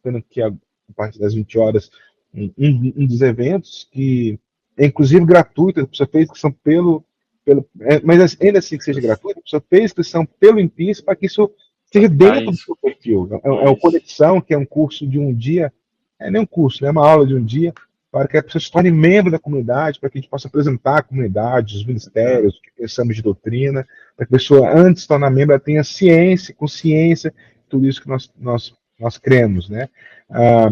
tendo aqui a partir das 20 horas um dos eventos que é inclusive gratuito, a pessoa fez inscrição mas ainda assim que seja gratuito, a pessoa fez inscrição pelo Impice para que isso para esteja ficar dentro do isso. seu perfil. É uma Isso. conexão, que é um curso de um dia, nem um curso, é uma aula de um dia, para que a pessoa se torne membro da comunidade, para que a gente possa apresentar a comunidade, os ministérios, o que pensamos de doutrina, para que a pessoa, antes de se tornar membro, ela tenha ciência, consciência, tudo isso que nós cremos, né?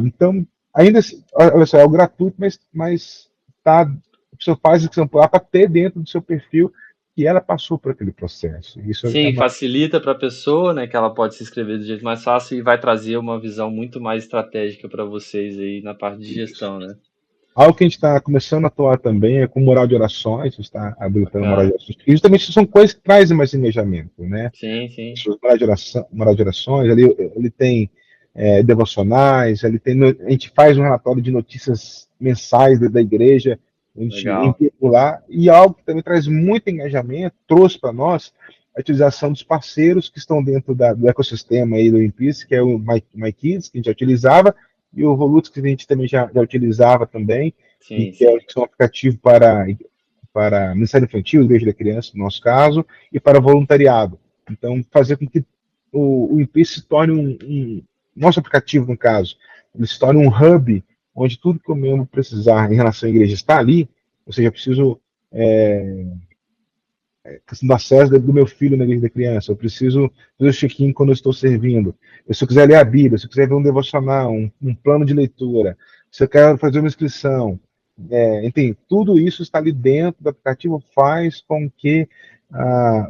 Então, ainda assim, olha só, é o gratuito, mas está a pessoa faz a inscrição por lá para ter dentro do seu perfil que ela passou por aquele processo. Isso é Sim, uma facilita para a pessoa, né, que ela pode se inscrever do jeito mais fácil e vai trazer uma visão muito mais estratégica para vocês aí na parte de isso. gestão, né? Algo que a gente está começando a atuar também é com moral de orações, a gente está habilitando moral de Bacana. orações, porque justamente são coisas que trazem mais engajamento, né? Sim, sim. Moral de orações, ele tem devocionais, a gente faz um relatório de notícias mensais da igreja, a gente Legal. envia por lá, e algo que também traz muito engajamento, trouxe para nós a utilização dos parceiros que estão dentro do ecossistema aí do Greenpeace, que é o MyKids, que a gente já utilizava, e o Voluts, que a gente também já utilizava também, e Sim, que é sim. um aplicativo para Ministério Infantil, Igreja da Criança, no nosso caso, e para voluntariado. Então, fazer com que o INPE se torne nosso aplicativo, no caso, ele se torne um hub onde tudo que o membro precisar em relação à igreja está ali, ou seja, eu preciso questão do acesso do meu filho na igreja da criança, eu preciso fazer o check-in quando eu estou servindo, se eu quiser ler a Bíblia, se eu quiser ver um devocional, um plano de leitura, se eu quero fazer uma inscrição, enfim, tudo isso está ali dentro do aplicativo, faz com que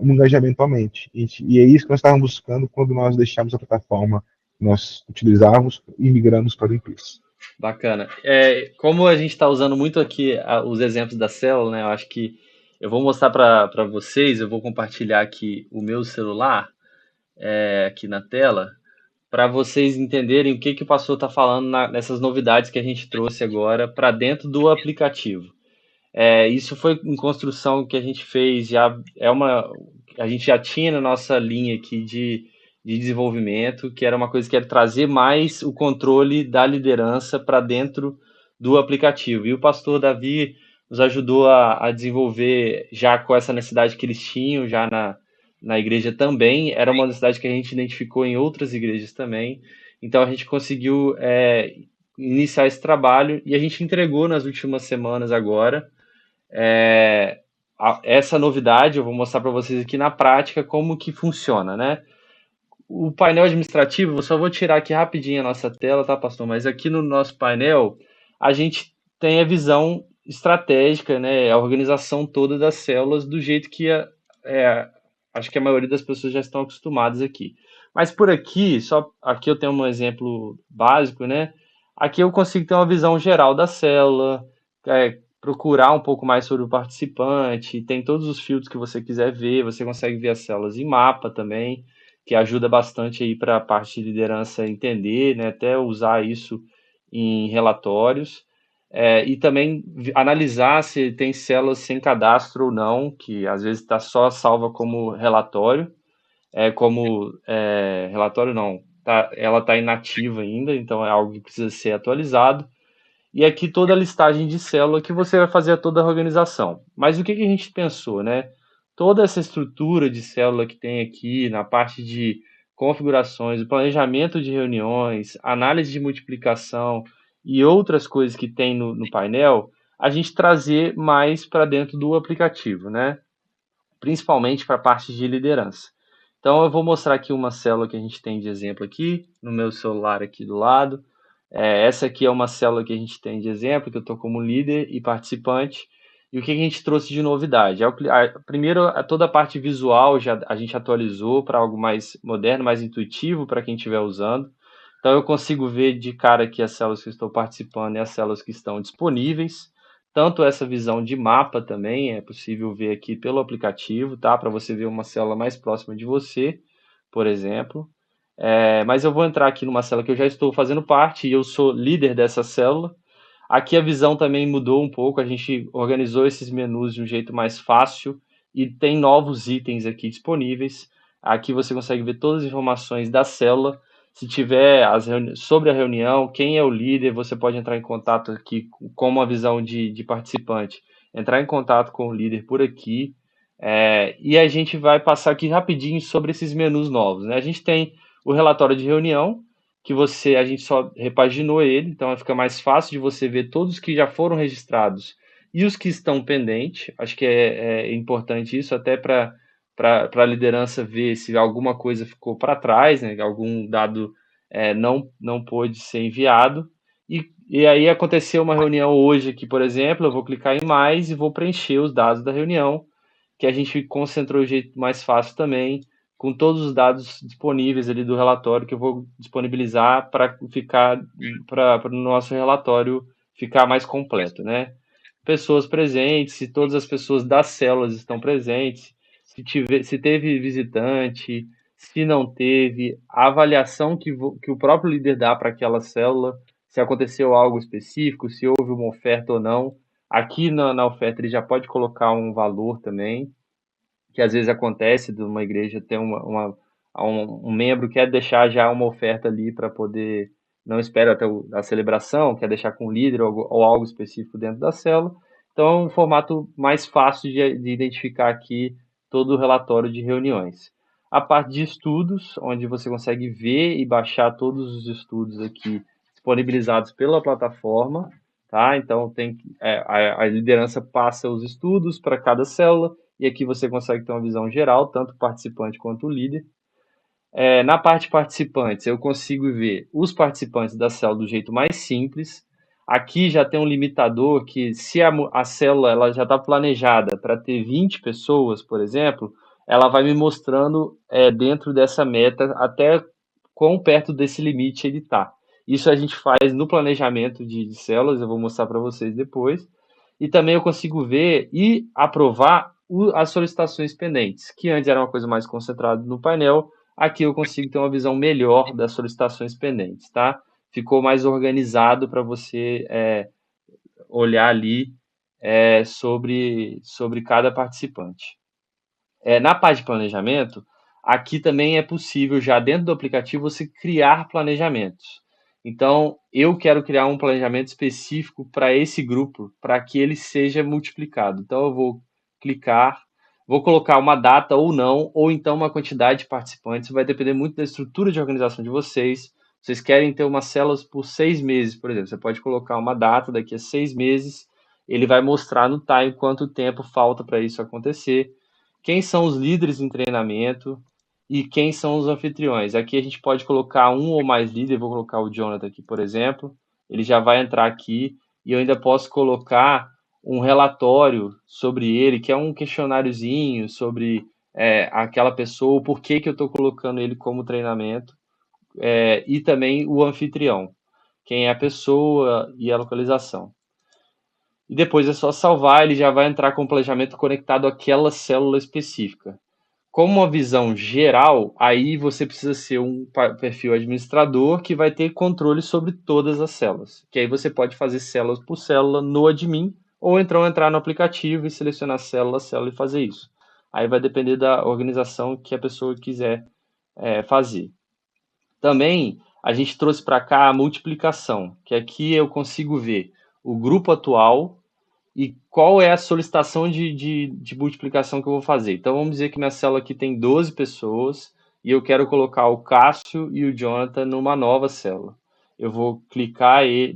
o engajamento aumente. E é isso que nós estávamos buscando quando nós deixamos a plataforma que nós utilizávamos e migramos para o Impeace. Bacana. É, como a gente está usando muito aqui os exemplos da célula, né? Eu acho que eu vou mostrar para vocês, eu vou compartilhar aqui o meu celular aqui na tela, para vocês entenderem o que, que o pastor está falando nessas novidades que a gente trouxe agora para dentro do aplicativo. Isso foi em construção que a gente fez, já a gente já tinha na nossa linha aqui de desenvolvimento, que era uma coisa que era trazer mais o controle da liderança para dentro do aplicativo. E o pastor Davi nos ajudou a desenvolver já com essa necessidade que eles tinham já na igreja também, era uma necessidade que a gente identificou em outras igrejas também. Então a gente conseguiu iniciar esse trabalho e a gente entregou nas últimas semanas agora essa novidade. Eu vou mostrar para vocês aqui na prática como que funciona, né? O painel administrativo, eu só vou tirar aqui rapidinho a nossa tela, tá, pastor? Mas aqui no nosso painel, a gente tem a visão estratégica, né? A organização toda das células do jeito que acho que a maioria das pessoas já estão acostumadas aqui. Mas por aqui, só aqui eu tenho um exemplo básico, né? Aqui eu consigo ter uma visão geral da célula, procurar um pouco mais sobre o participante, tem todos os filtros que você quiser ver, você consegue ver as células em mapa também, que ajuda bastante aí para a parte de liderança entender, né, até usar isso em relatórios, e também analisar se tem células sem cadastro ou não, que às vezes está só salva como relatório, relatório não, ela está inativa ainda, então é algo que precisa ser atualizado. E aqui toda a listagem de célula que você vai fazer toda a organização. Mas o que, que a gente pensou, né? Toda essa estrutura de célula que tem aqui na parte de configurações, o planejamento de reuniões, análise de multiplicação e outras coisas que tem no painel, a gente trazer mais para dentro do aplicativo, né? Principalmente para a parte de liderança. Então eu vou mostrar aqui uma célula que a gente tem de exemplo aqui, no meu celular aqui do lado. Essa aqui é uma célula que a gente tem de exemplo, que eu estou como líder e participante. E o que a gente trouxe de novidade? Primeiro, toda a parte visual já a gente atualizou para algo mais moderno, mais intuitivo para quem estiver usando. Então eu consigo ver de cara aqui as células que eu estou participando e as células que estão disponíveis. Tanto essa visão de mapa também é possível ver aqui pelo aplicativo, tá? Para você ver uma célula mais próxima de você, por exemplo. Mas eu vou entrar aqui numa célula que eu já estou fazendo parte e eu sou líder dessa célula. Aqui a visão também mudou um pouco, a gente organizou esses menus de um jeito mais fácil e tem novos itens aqui disponíveis. Aqui você consegue ver todas as informações da célula. Se tiver sobre a reunião, quem é o líder, você pode entrar em contato aqui com uma visão de participante. Entrar em contato com o líder por aqui. E a gente vai passar aqui rapidinho sobre esses menus novos, né? A gente tem o relatório de reunião, que a gente só repaginou ele, então fica mais fácil de você ver todos que já foram registrados e os que estão pendentes. Acho que é importante isso até para a liderança ver se alguma coisa ficou para trás, né, algum dado não pôde ser enviado. E E aí aconteceu uma reunião hoje aqui, por exemplo, eu vou clicar em mais e vou preencher os dados da reunião, que a gente concentrou o jeito mais fácil também, com todos os dados disponíveis ali do relatório que eu vou disponibilizar para ficar para o nosso relatório ficar mais completo, né? Pessoas presentes, se todas as pessoas das células estão presentes, se teve visitante, se não teve, a avaliação que o próprio líder dá para aquela célula, se aconteceu algo específico, se houve uma oferta ou não. Aqui na oferta ele já pode colocar um valor também, que às vezes acontece de uma igreja ter um membro que quer deixar já uma oferta ali para poder, não espera até a celebração, quer deixar com o líder ou algo específico dentro da célula. Então é um formato mais fácil de identificar aqui todo o relatório de reuniões. A parte de estudos, onde você consegue ver e baixar todos os estudos aqui disponibilizados pela plataforma, tá? Então a liderança passa os estudos para cada célula e aqui você consegue ter uma visão geral, tanto o participante quanto o líder. Na parte de participantes, eu consigo ver os participantes da célula do jeito mais simples. Aqui já tem um limitador que, se a célula ela já está planejada para ter 20 pessoas, por exemplo, ela vai me mostrando dentro dessa meta até quão perto desse limite ele está. Isso a gente faz no planejamento de células, eu vou mostrar para vocês depois. E também eu consigo ver e aprovar as solicitações pendentes, que antes era uma coisa mais concentrada no painel. Aqui eu consigo ter uma visão melhor das solicitações pendentes, tá? Ficou mais organizado para você olhar ali sobre cada participante. Na parte de planejamento, aqui também é possível, já dentro do aplicativo, você criar planejamentos. Então, eu quero criar um planejamento específico para esse grupo, para que ele seja multiplicado. Então, eu vou clicar, vou colocar uma data ou não, ou então uma quantidade de participantes. Vai depender muito da estrutura de organização de vocês. Vocês querem ter umas células por 6 meses, por exemplo. Você pode colocar uma data daqui a 6 meses. Ele vai mostrar no time quanto tempo falta para isso acontecer, quem são os líderes em treinamento e quem são os anfitriões. Aqui a gente pode colocar um ou mais líderes, vou colocar o Jonathan aqui, por exemplo, ele já vai entrar aqui e eu ainda posso colocar um relatório sobre ele, que é um questionáriozinho sobre aquela pessoa, por que eu estou colocando ele como treinamento, e também o anfitrião, quem é a pessoa e a localização. E depois é só salvar, ele já vai entrar com o planejamento conectado àquela célula específica. Como uma visão geral, aí você precisa ser um perfil administrador que vai ter controle sobre todas as células. Que aí você pode fazer células por célula no admin, ou então entrar no aplicativo e selecionar célula a célula e fazer isso. Aí vai depender da organização que a pessoa quiser fazer. Também a gente trouxe para cá a multiplicação, que aqui eu consigo ver o grupo atual e qual é a solicitação de multiplicação que eu vou fazer. Então vamos dizer que minha célula aqui tem 12 pessoas e eu quero colocar o Cássio e o Jonathan numa nova célula. Eu vou clicar e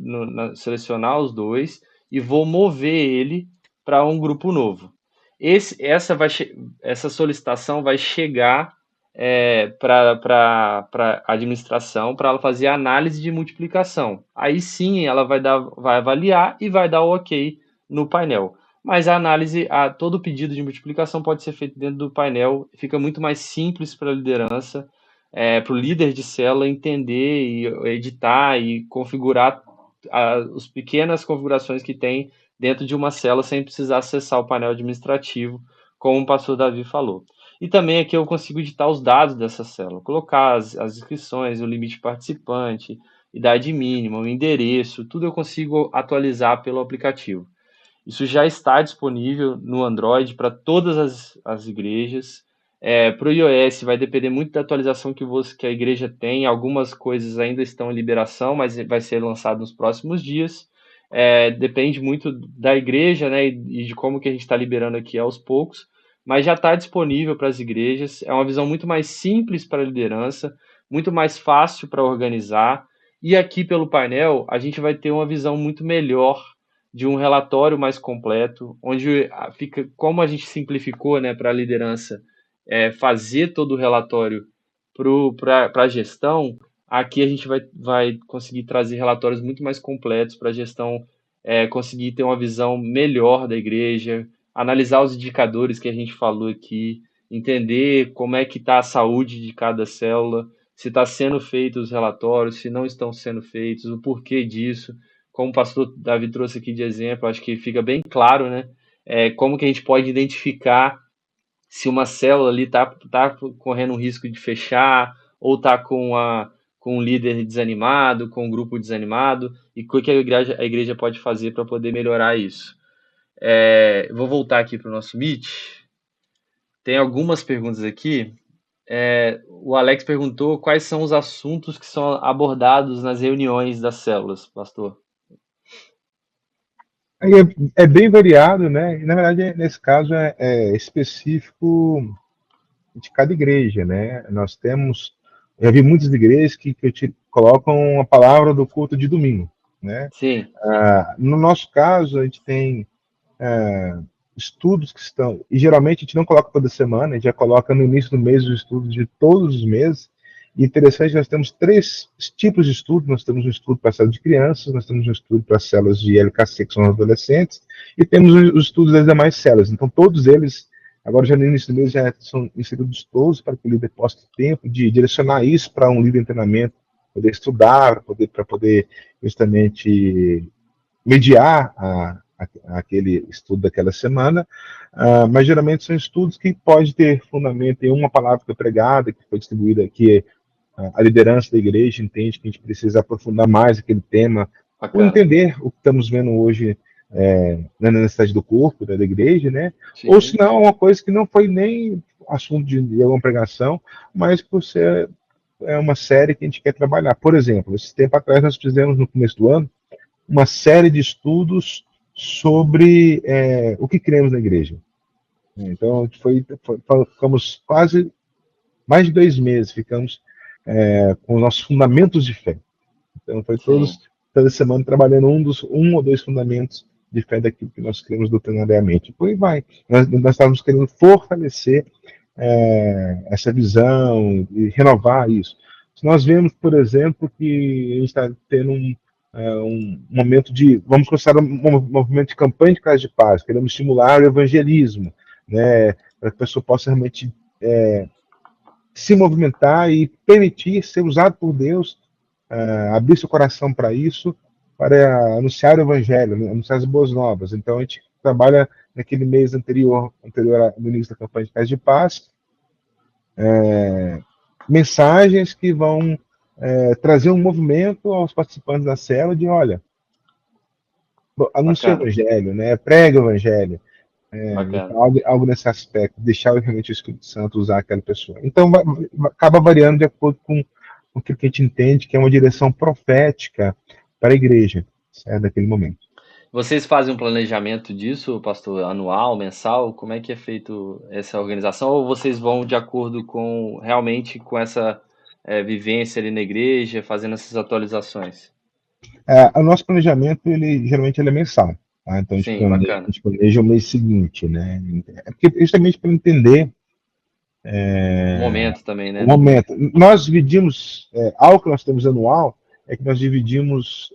selecionar os dois e vou mover ele para um grupo novo. Essa solicitação vai chegar para a administração para ela fazer a análise de multiplicação. Aí sim ela vai avaliar e vai dar o ok no painel. Mas a análise, todo pedido de multiplicação pode ser feito dentro do painel, fica muito mais simples para a liderança, para o líder de célula entender e editar e configurar as pequenas configurações que tem dentro de uma célula sem precisar acessar o painel administrativo, como o pastor Davi falou. E também aqui eu consigo editar os dados dessa célula, colocar as inscrições, o limite participante, idade mínima, o endereço, tudo eu consigo atualizar pelo aplicativo. Isso já está disponível no Android para todas as igrejas. Para o iOS vai depender muito da atualização que a igreja tem. Algumas coisas ainda estão em liberação, mas vai ser lançado nos próximos dias. Depende muito da igreja, né, e de como que a gente está liberando aqui aos poucos. Mas já está disponível para as igrejas. É uma visão muito mais simples para a liderança, muito mais fácil para organizar. E aqui pelo painel a gente vai ter uma visão muito melhor de um relatório mais completo, onde fica, como a gente simplificou, né, para a liderança fazer todo o relatório para a gestão, aqui a gente vai conseguir trazer relatórios muito mais completos para a gestão conseguir ter uma visão melhor da igreja, analisar os indicadores que a gente falou aqui, entender como é que está a saúde de cada célula, se está sendo feitos os relatórios, se não estão sendo feitos, o porquê disso. Como o pastor Davi trouxe aqui de exemplo, acho que fica bem claro, né? Como que a gente pode identificar se uma célula ali tá correndo um risco de fechar, ou está com um líder desanimado, com um grupo desanimado, e o que a igreja pode fazer para poder melhorar isso. Vou voltar aqui para o nosso Meet. Tem algumas perguntas aqui. O Alex perguntou quais são os assuntos que são abordados nas reuniões das células, pastor. Aí é bem variado, né? E, na verdade, nesse caso, é específico de cada igreja, né? Nós temos, eu já vi muitas igrejas que te colocam a palavra do culto de domingo, né? Sim, No nosso caso, a gente tem estudos que estão, e geralmente a gente não coloca toda semana, a gente já coloca no início do mês os estudos de todos os meses. E interessante, nós temos três tipos de estudo. Nós temos um estudo para células de crianças, nós temos um estudo para células de LKC, que são adolescentes, e temos os estudos das demais células. Então, todos eles, agora já no início do mês, já são inseridos todos para que o líder possa ter tempo de direcionar isso para um líder de treinamento, poder estudar, para poder justamente mediar aquele estudo daquela semana, mas geralmente são estudos que pode ter fundamento em uma palavra que foi pregada, que foi distribuída aqui, a liderança da igreja entende que a gente precisa aprofundar mais aquele tema, ou bacana. entender o que estamos vendo hoje na necessidade do corpo, da igreja, né? Ou se Sim, não, uma coisa que não foi nem assunto de alguma pregação, mas por ser uma série que a gente quer trabalhar. Por exemplo, esse tempo atrás nós fizemos, no começo do ano, uma série de estudos sobre o que cremos na igreja. Então, ficamos quase mais de 2 meses, ficamos com os nossos fundamentos de fé. Então, foi sim, toda semana trabalhando um ou dois fundamentos de fé daquilo que nós cremos doutrinariamente. Por aí vai. Nós estávamos querendo fortalecer essa visão e renovar isso. Se nós vemos, por exemplo, que a gente está tendo um momento de, vamos começar um movimento de campanha de casa de paz, queremos estimular o evangelismo, né, para que a pessoa possa realmente se movimentar e permitir ser usado por Deus, abrir seu coração para isso, para anunciar o evangelho, né, anunciar as boas novas. Então a gente trabalha naquele mês anterior ao início da campanha de casa de paz, mensagens que vão trazer um movimento aos participantes da célula de, olha, anuncia o bacana, evangelho, né? Prega o evangelho. bacana. Então, algo nesse aspecto, deixar realmente o Espírito Santo usar aquela pessoa. Então, acaba variando de acordo com o que a gente entende que é uma direção profética para a igreja, certo? Naquele momento. Vocês fazem um planejamento disso, pastor, anual, mensal? Como é que é feito essa organização? Ou vocês vão de acordo com realmente com essa vivência ali na igreja, fazendo essas atualizações? O nosso planejamento, geralmente, ele é mensal. Tá? Então, Sim, a bacana. gente planeja o mês seguinte, né? É porque, justamente para entender O momento também, o né? momento. Nós dividimos, algo que nós temos anual, é que nós dividimos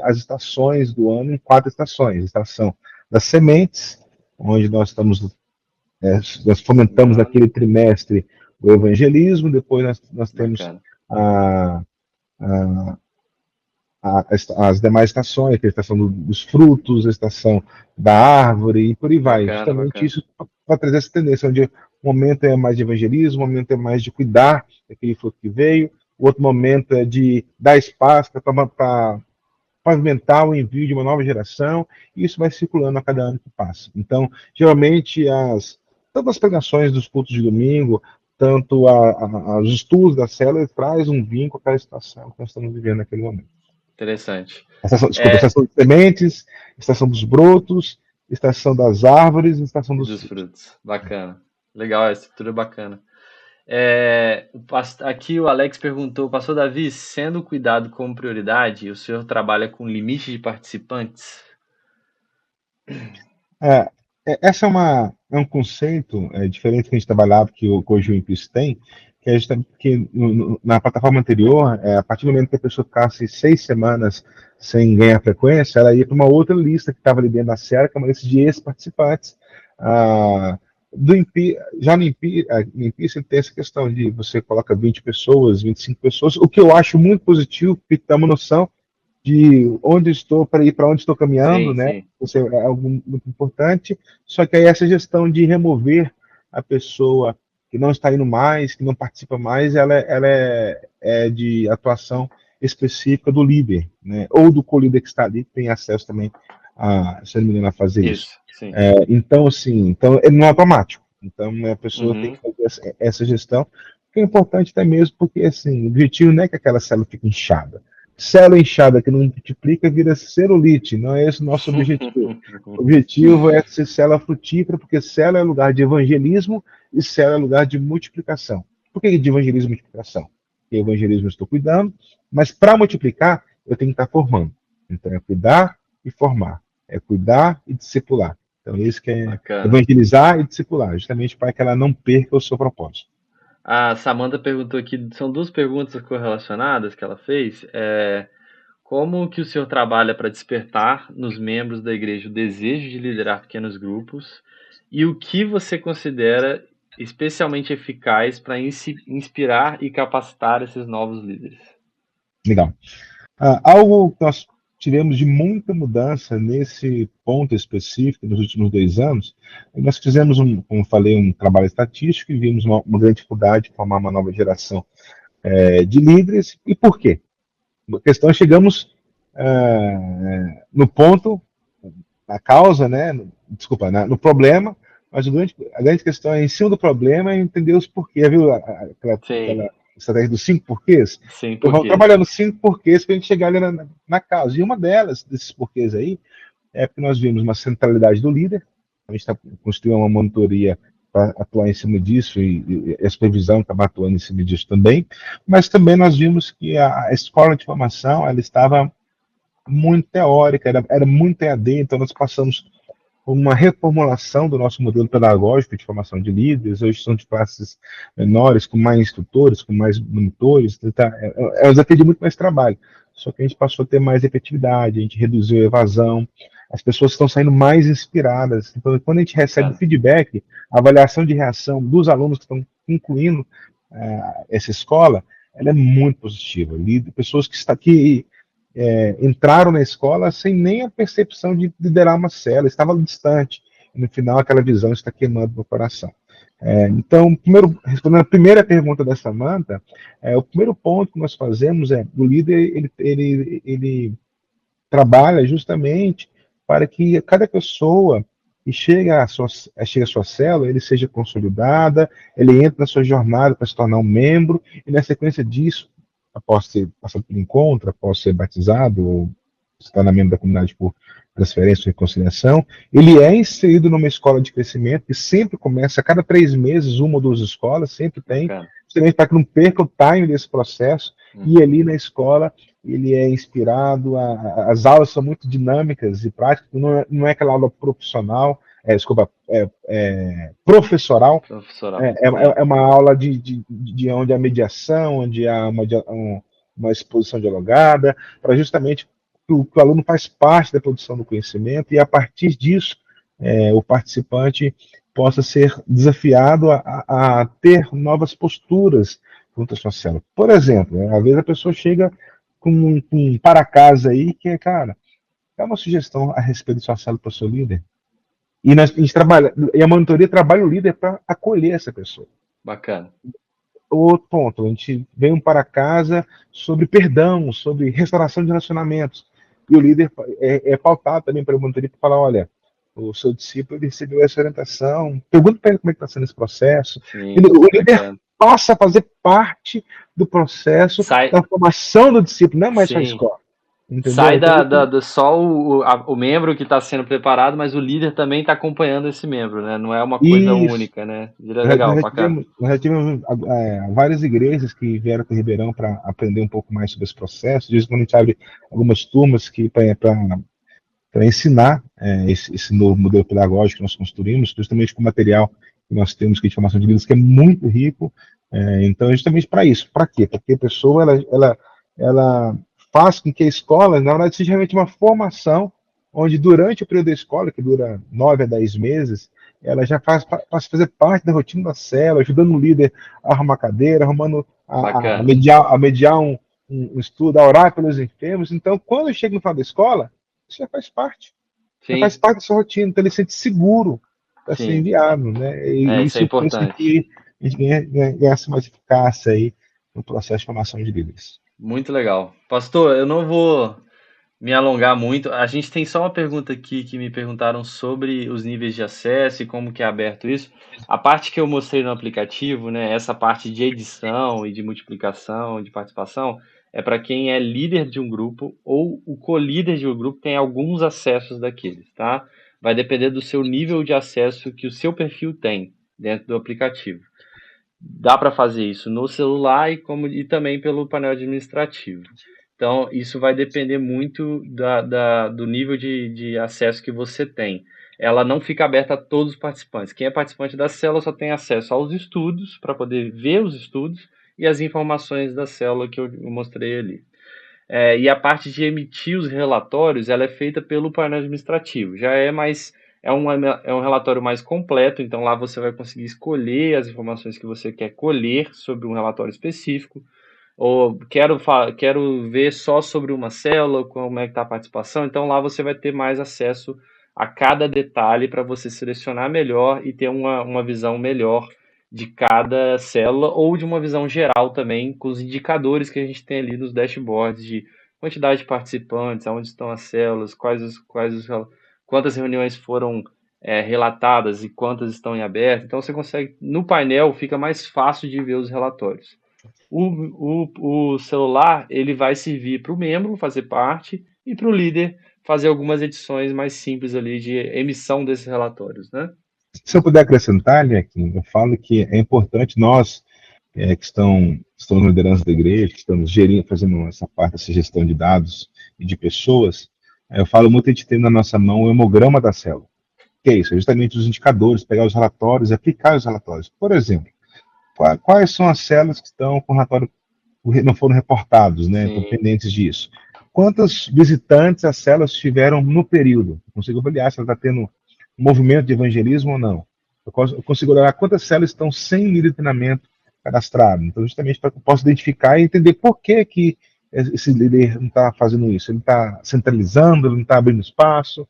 as estações do ano em 4 estações. A estação das sementes, onde nós fomentamos Sembrando, naquele trimestre o evangelismo. Depois nós temos bacana, a, as demais estações, que é a estação dos frutos, a estação da árvore e por aí vai. bacana, Justamente bacana. isso para trazer essa tendência, onde o momento é mais de evangelismo, o momento é mais de cuidar daquele fruto que veio, o outro momento é de dar espaço para pavimentar o envio de uma nova geração, e isso vai circulando a cada ano que passa. Então, geralmente, tanto as pregações dos cultos de domingo, tanto os estudos da célula, traz um vínculo com aquela situação que nós estamos vivendo naquele momento. Interessante. Desculpa, estação das sementes, estação dos brotos, estação das árvores e estação E dos dos frutos. frutos. Bacana. Legal, a estrutura é bacana. Aqui o Alex perguntou, pastor Davi, sendo o cuidado como prioridade, o senhor trabalha com limite de participantes? É, essa é um conceito diferente que a gente trabalhava, que hoje o IMPIS tem, que a gente que na plataforma anterior, a partir do momento que a pessoa ficasse 6 semanas sem ganhar frequência, ela ia para uma outra lista que estava ali dentro da série, que é uma lista de ex-participantes. Ah, já no Impi você tem essa questão de você coloca 20 pessoas, 25 pessoas, o que eu acho muito positivo, porque dá uma noção de onde estou para ir para onde estou caminhando, Sim, né? sim. Isso é algo muito importante. Só que aí essa gestão de remover a pessoa que não está indo mais, que não participa mais, ela é de atuação específica do líder, né? Ou do co-líder que está ali, que tem acesso também se não me engano, a fazer isso. Isso, sim. Então, assim, então, ele não é automático. Então, a pessoa tem que Uhum. fazer essa gestão, que é importante até mesmo porque, assim, o objetivo não é que aquela célula fique inchada. Célula inchada que não multiplica vira celulite, não é esse o nosso objetivo. O objetivo é ser célula frutífera, porque célula é lugar de evangelismo e célula é lugar de multiplicação. Por que de evangelismo e multiplicação? Porque evangelismo eu estou cuidando, mas para multiplicar, eu tenho que estar formando. Então, é cuidar e formar. É cuidar e discipular. Então, isso que é Bacana. evangelizar e discipular, justamente para que ela não perca o seu propósito. A Samantha perguntou aqui, são duas perguntas correlacionadas que ela fez. Como que o senhor trabalha para despertar nos membros da igreja o desejo de liderar pequenos grupos? E o que você considera especialmente eficaz para inspirar e capacitar esses novos líderes? Legal. Algo que nós tivemos de muita mudança nesse ponto específico nos últimos 2 anos, nós fizemos, como eu falei, um trabalho estatístico e vimos uma grande dificuldade de formar uma nova geração de líderes. E por quê? A questão é chegamos no ponto, na causa, né? Desculpa, no problema, mas a grande questão é em cima do problema é entender os porquês, viu? Sim, Aquela estratégia dos 5 porquês. sim, Então por vamos quê? trabalhando 5 porquês para a gente chegar ali na causa. E uma desses porquês aí, é porque nós vimos uma centralidade do líder, a gente está construindo uma monitoria para atuar em cima disso e a supervisão estava atuando em cima disso também, mas também nós vimos que a escola de formação ela estava muito teórica, era muito EAD, então nós passamos por uma reformulação do nosso modelo pedagógico de formação de líderes. Hoje são de classes menores, com mais instrutores, com mais monitores, é um desafio de muito mais trabalho. Só que a gente passou a ter mais efetividade, a gente reduziu a evasão, as pessoas estão saindo mais inspiradas. Então, quando a gente recebe o Bacana. feedback, a avaliação de reação dos alunos que estão incluindo essa escola, ela é muito positiva. Pessoas que, entraram na escola sem nem a percepção de liderar uma cela, estava distante. E no final, aquela visão está queimando no coração. Então, respondendo a primeira pergunta da Samantha, o primeiro ponto que nós fazemos o líder ele trabalha justamente para que cada pessoa que chega à sua célula, ele seja consolidada, ele entra na sua jornada para se tornar um membro, e na sequência disso, após ser passado por encontro, após ser batizado, ou se tornar membro da comunidade por transferência ou reconciliação, ele é inserido numa escola de crescimento que sempre começa a cada 3 meses, uma ou duas escolas, sempre tem, Bacana. justamente para que não perca o time desse processo, e Uhum. ali na escola ele é inspirado, as aulas são muito dinâmicas e práticas, não é aquela aula profissional, desculpa, professoral, Professoral, sim. é uma aula de onde há mediação, onde há uma exposição dialogada, para justamente que o aluno faz parte da produção do conhecimento e a partir disso o participante possa ser desafiado a ter novas posturas junto à sua célula. Por exemplo, às vezes a pessoa chega com um para casa aí que é, cara, dá uma sugestão a respeito da sua célula para o seu líder. A gente trabalha, e a monitoria trabalha o líder para acolher essa pessoa. Bacana. Outro ponto, a gente vem um para casa sobre perdão, sobre restauração de relacionamentos. E o líder é pautado também pela monitoria para falar, olha, o seu discípulo recebeu essa orientação, pergunta para ele como é que está sendo esse processo. Sim, O líder bacana. passa a fazer parte do processo Sai, da formação do discípulo, não é mais só a sim, escola. Entendeu? sai Então, só o membro que está sendo preparado, mas o líder também está acompanhando esse membro, né? Não é uma coisa isso. única, né? Vira Nós legal, já bacana. tivemos, nós já tivemos várias igrejas que vieram para Ribeirão para aprender um pouco mais sobre esse processo. De vez em quando a gente abre algumas turmas para ensinar esse novo modelo pedagógico que nós construímos, justamente com o material que nós temos aqui de formação de líderes, que é muito rico. Então, justamente para isso. Para quê? Porque a pessoa ela faz com que a escola, na verdade, seja realmente uma formação, onde durante o período da escola, que dura 9 a 10 meses, ela já passa a fazer parte da rotina da célula, ajudando o líder a arrumar cadeira, arrumando Bacana. a mediar um estudo, a orar pelos enfermos. Então, quando chega no final da escola, isso já faz Sim, parte da sua rotina, então ele se sente seguro para ser sim. enviado, né? E Isso é isso faz com importante. que a gente ganhasse mais eficácia aí no processo de formação de líderes. Muito legal. Pastor, eu não vou me alongar muito. A gente tem só uma pergunta aqui que me perguntaram sobre os níveis de acesso e como que é aberto isso. A parte que eu mostrei no aplicativo, né, essa parte de edição e de multiplicação, de participação, é para quem é líder de um grupo ou o co-líder de um grupo tem alguns acessos daqueles, tá? Vai depender do seu nível de acesso que o seu perfil tem dentro do aplicativo. Dá para fazer isso no celular e também pelo painel administrativo. Então, isso vai depender muito do nível de acesso que você tem. Ela não fica aberta a todos os participantes. Quem é participante da célula só tem acesso aos estudos, para poder ver os estudos e as informações da célula que eu mostrei ali. E a parte de emitir os relatórios, ela é feita pelo painel administrativo. Já é mais é um relatório mais completo, então lá você vai conseguir escolher as informações que você quer colher sobre um relatório específico, ou quero ver só sobre uma célula, como é que está a participação, então lá você vai ter mais acesso a cada detalhe para você selecionar melhor e ter uma visão melhor de cada célula ou de uma visão geral também, com os indicadores que a gente tem ali nos dashboards de quantidade de participantes, aonde estão as células, quantas reuniões foram relatadas e quantas estão em aberto. Então você consegue, no painel, fica mais fácil de ver os relatórios. O celular ele vai servir para o membro fazer parte e para o líder fazer algumas edições mais simples ali de emissão desses relatórios, né? Se eu puder acrescentar, Joaquim, eu falo que é importante nós que estão na liderança da igreja, que estamos gerindo, fazendo essa parte, essa gestão de dados e de pessoas, eu falo muito, a gente tem na nossa mão o hemograma da célula. Que é isso? É justamente os indicadores, pegar os relatórios e aplicar os relatórios. Por exemplo, quais são as células que estão com relatório não foram reportados, né? Estão Sim, pendentes disso. Quantos visitantes as células tiveram no período? Eu consigo avaliar se ela está tendo um movimento de evangelismo ou não. Eu consigo olhar quantas células estão sem líder de treinamento cadastrado. Então, justamente para que eu possa identificar e entender por que, que esse líder não está fazendo isso. Ele está centralizando, ele não está abrindo espaço.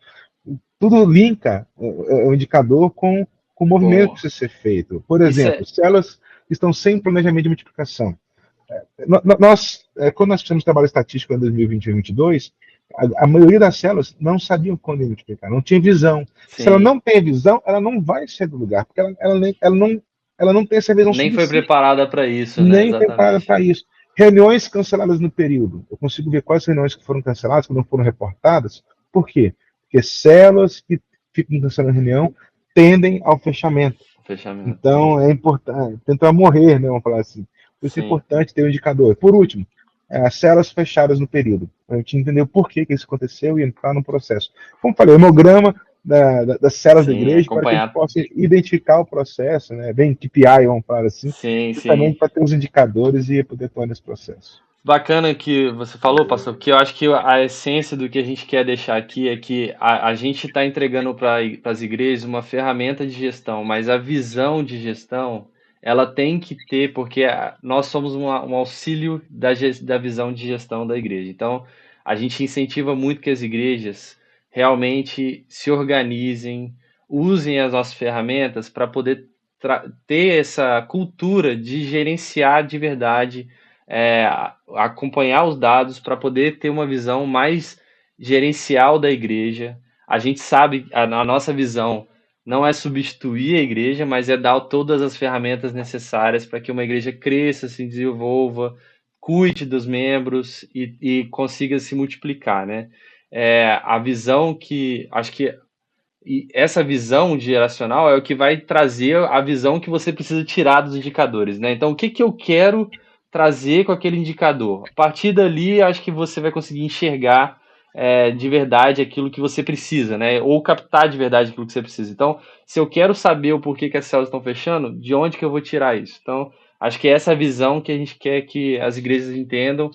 Tudo linka o indicador com o movimento que com precisa ser feito. Por isso exemplo, é células que estão sem planejamento de multiplicação. Quando nós fizemos trabalho estatístico em 2020 e 2022, a maioria das células não sabiam quando ia multiplicar, não tinha visão. Se ela sim, não tem visão, ela não vai sair do lugar, porque ela não tem essa visão nem foi suficiente, preparada para isso, né? nem preparada Exatamente. para isso. Reuniões canceladas no período. Eu consigo ver quais reuniões que foram canceladas, que não foram reportadas. Por quê? Porque células que ficam cancelando a reunião tendem ao fechamento. Fechamento. Então, é importante, tentar morrer, né, vamos falar assim. Por isso é Sim, importante ter um indicador. Por último, as células fechadas no período, para a gente entender o porquê que isso aconteceu e entrar no processo. Como falei, o hemograma das células da sim, igreja para que a gente acompanhar. possa identificar o processo, né, bem KPI, vamos falar assim, Sim, sim. justamente para ter os indicadores e poder atuar nesse processo. Bacana que você falou, pastor, porque eu acho que a essência do que a gente quer deixar aqui é que a gente está entregando para as igrejas uma ferramenta de gestão, mas a visão de gestão ela tem que ter, porque nós somos um auxílio da visão de gestão da igreja. Então, a gente incentiva muito que as igrejas realmente se organizem, usem as nossas ferramentas para poder ter essa cultura de gerenciar de verdade é, acompanhar os dados para poder ter uma visão mais gerencial da igreja. A gente sabe, a nossa visão não é substituir a igreja, mas é dar todas as ferramentas necessárias para que uma igreja cresça, se desenvolva, cuide dos membros e consiga se multiplicar, né? A visão que acho que e essa visão geracional é o que vai trazer a visão que você precisa tirar dos indicadores, né? Então, o que que eu quero trazer com aquele indicador? A partir dali, acho que você vai conseguir enxergar de verdade aquilo que você precisa, né? Ou captar de verdade aquilo que você precisa. Então, se eu quero saber o porquê que as células estão fechando, de onde que eu vou tirar isso? Então, Acho que essa é a visão que a gente quer que as igrejas entendam,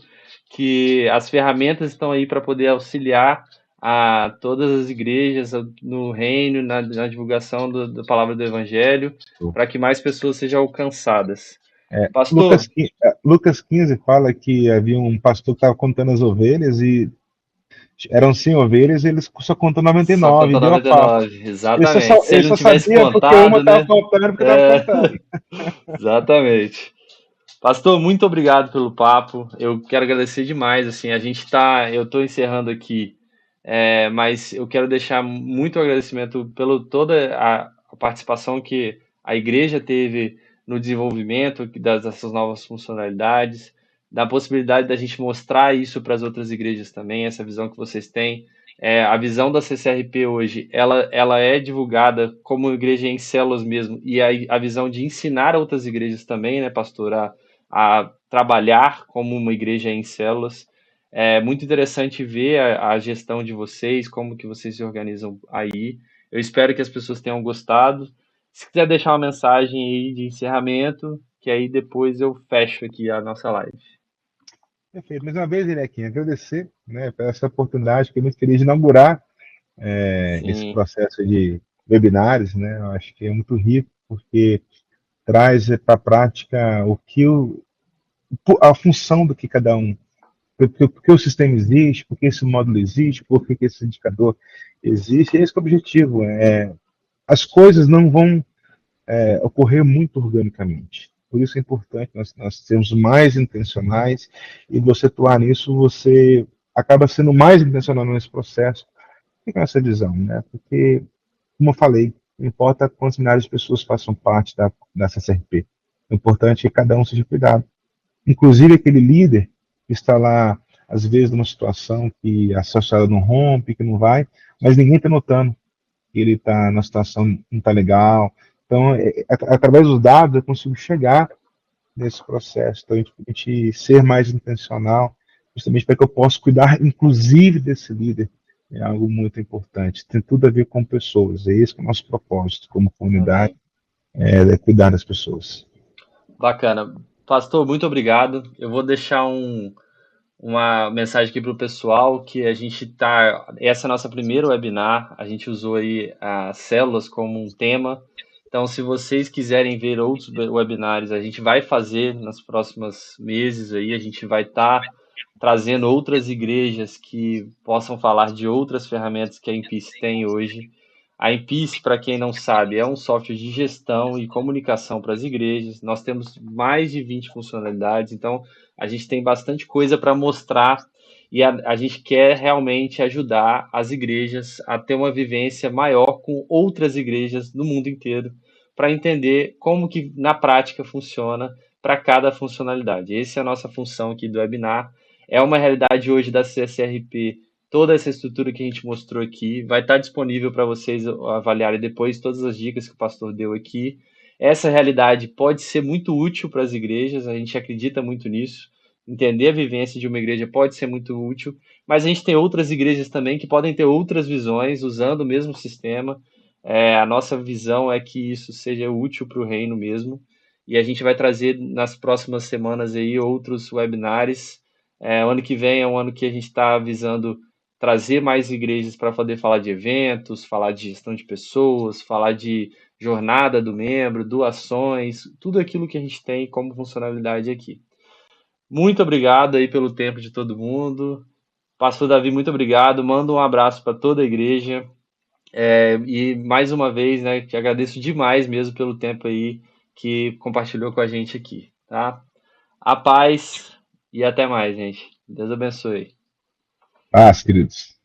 que as ferramentas estão aí para poder auxiliar a todas as igrejas no reino, na divulgação da palavra do evangelho, para que mais pessoas sejam alcançadas. Pastor, Lucas 15 fala que havia um pastor que estava contando as ovelhas e eram 100 ovelhas e ele só contou só 99 e contou deu a pau. 99, exatamente. Se Ele ele não só tivesse sabia porque uma contado, estava né? faltando, porque estava É, contando. exatamente. Pastor, muito obrigado pelo papo. Eu quero agradecer demais. Assim, eu estou encerrando aqui, mas eu quero deixar muito agradecimento pelo toda a participação que a igreja teve no desenvolvimento dessas novas funcionalidades, da possibilidade da gente mostrar isso para as outras igrejas também, essa visão que vocês têm. A visão da CCRP hoje, ela é divulgada como igreja em células mesmo, e a visão de ensinar outras igrejas também, né, pastor, a trabalhar como uma igreja em células. É muito interessante ver a gestão de vocês, como que vocês se organizam aí. Eu espero que as pessoas tenham gostado. Se quiser deixar uma mensagem aí de encerramento, que aí depois eu fecho aqui a nossa live. Perfeito. Mais uma vez, Irequinha, agradecer, né, por essa oportunidade, que eu muito feliz de inaugurar esse Sim, processo de webinários, né? Eu acho que é muito rico, porque traz para a prática a função do que cada um, porque o sistema existe, porque esse módulo existe, porque esse indicador existe, e esse é o objetivo. As coisas não vão ocorrer muito organicamente. Por isso é importante nós sermos mais intencionais, e você atuar nisso, você acaba sendo mais intencional nesse processo, e com essa visão, né? Porque, como eu falei, não importa quantos milhares de pessoas façam parte da CCRP, o importante é que cada um seja cuidado. Inclusive aquele líder que está lá, às vezes, numa situação que a sociedade não rompe, que não vai, mas ninguém está notando que ele está na situação não está legal. Então, através dos dados, eu consigo chegar nesse processo. Então, a gente ser mais intencional, justamente para que eu possa cuidar, inclusive, desse líder, é algo muito importante. Tem tudo a ver com pessoas. É esse que é o nosso propósito como comunidade, amém. cuidar das pessoas. Bacana. Pastor, muito obrigado. Eu vou deixar uma mensagem aqui para o pessoal que a gente tá. Essa é a nossa primeira webinar. A gente usou aí as células como um tema. Então, se vocês quiserem ver outros webinários, a gente vai fazer nos próximos meses aí. A gente vai estar trazendo outras igrejas que possam falar de outras ferramentas que a Impice tem hoje. A Impice, para quem não sabe, é um software de gestão e comunicação para as igrejas. Nós temos mais de 20 funcionalidades, então a gente tem bastante coisa para mostrar e a gente quer realmente ajudar as igrejas a ter uma vivência maior com outras igrejas no mundo inteiro, para entender como que na prática funciona para cada funcionalidade. Essa é a nossa função aqui do webinar. É uma realidade hoje da CSRP. Toda essa estrutura que a gente mostrou aqui vai estar disponível para vocês avaliarem depois todas as dicas que o pastor deu aqui. Essa realidade pode ser muito útil para as igrejas, a gente acredita muito nisso. Entender a vivência de uma igreja pode ser muito útil, mas a gente tem outras igrejas também que podem ter outras visões usando o mesmo sistema. A nossa visão é que isso seja útil para o reino mesmo. E a gente vai trazer nas próximas semanas aí outros webinars. O ano que vem é um ano que a gente está visando trazer mais igrejas para poder falar de eventos, falar de gestão de pessoas, falar de jornada do membro, doações, tudo aquilo que a gente tem como funcionalidade aqui. Muito obrigado aí pelo tempo de todo mundo. Pastor Davi, muito obrigado. Manda um abraço para toda a igreja. E mais uma vez, né, te agradeço demais mesmo pelo tempo aí que compartilhou com a gente aqui, tá? A paz e até mais, gente. Deus abençoe. Paz, queridos.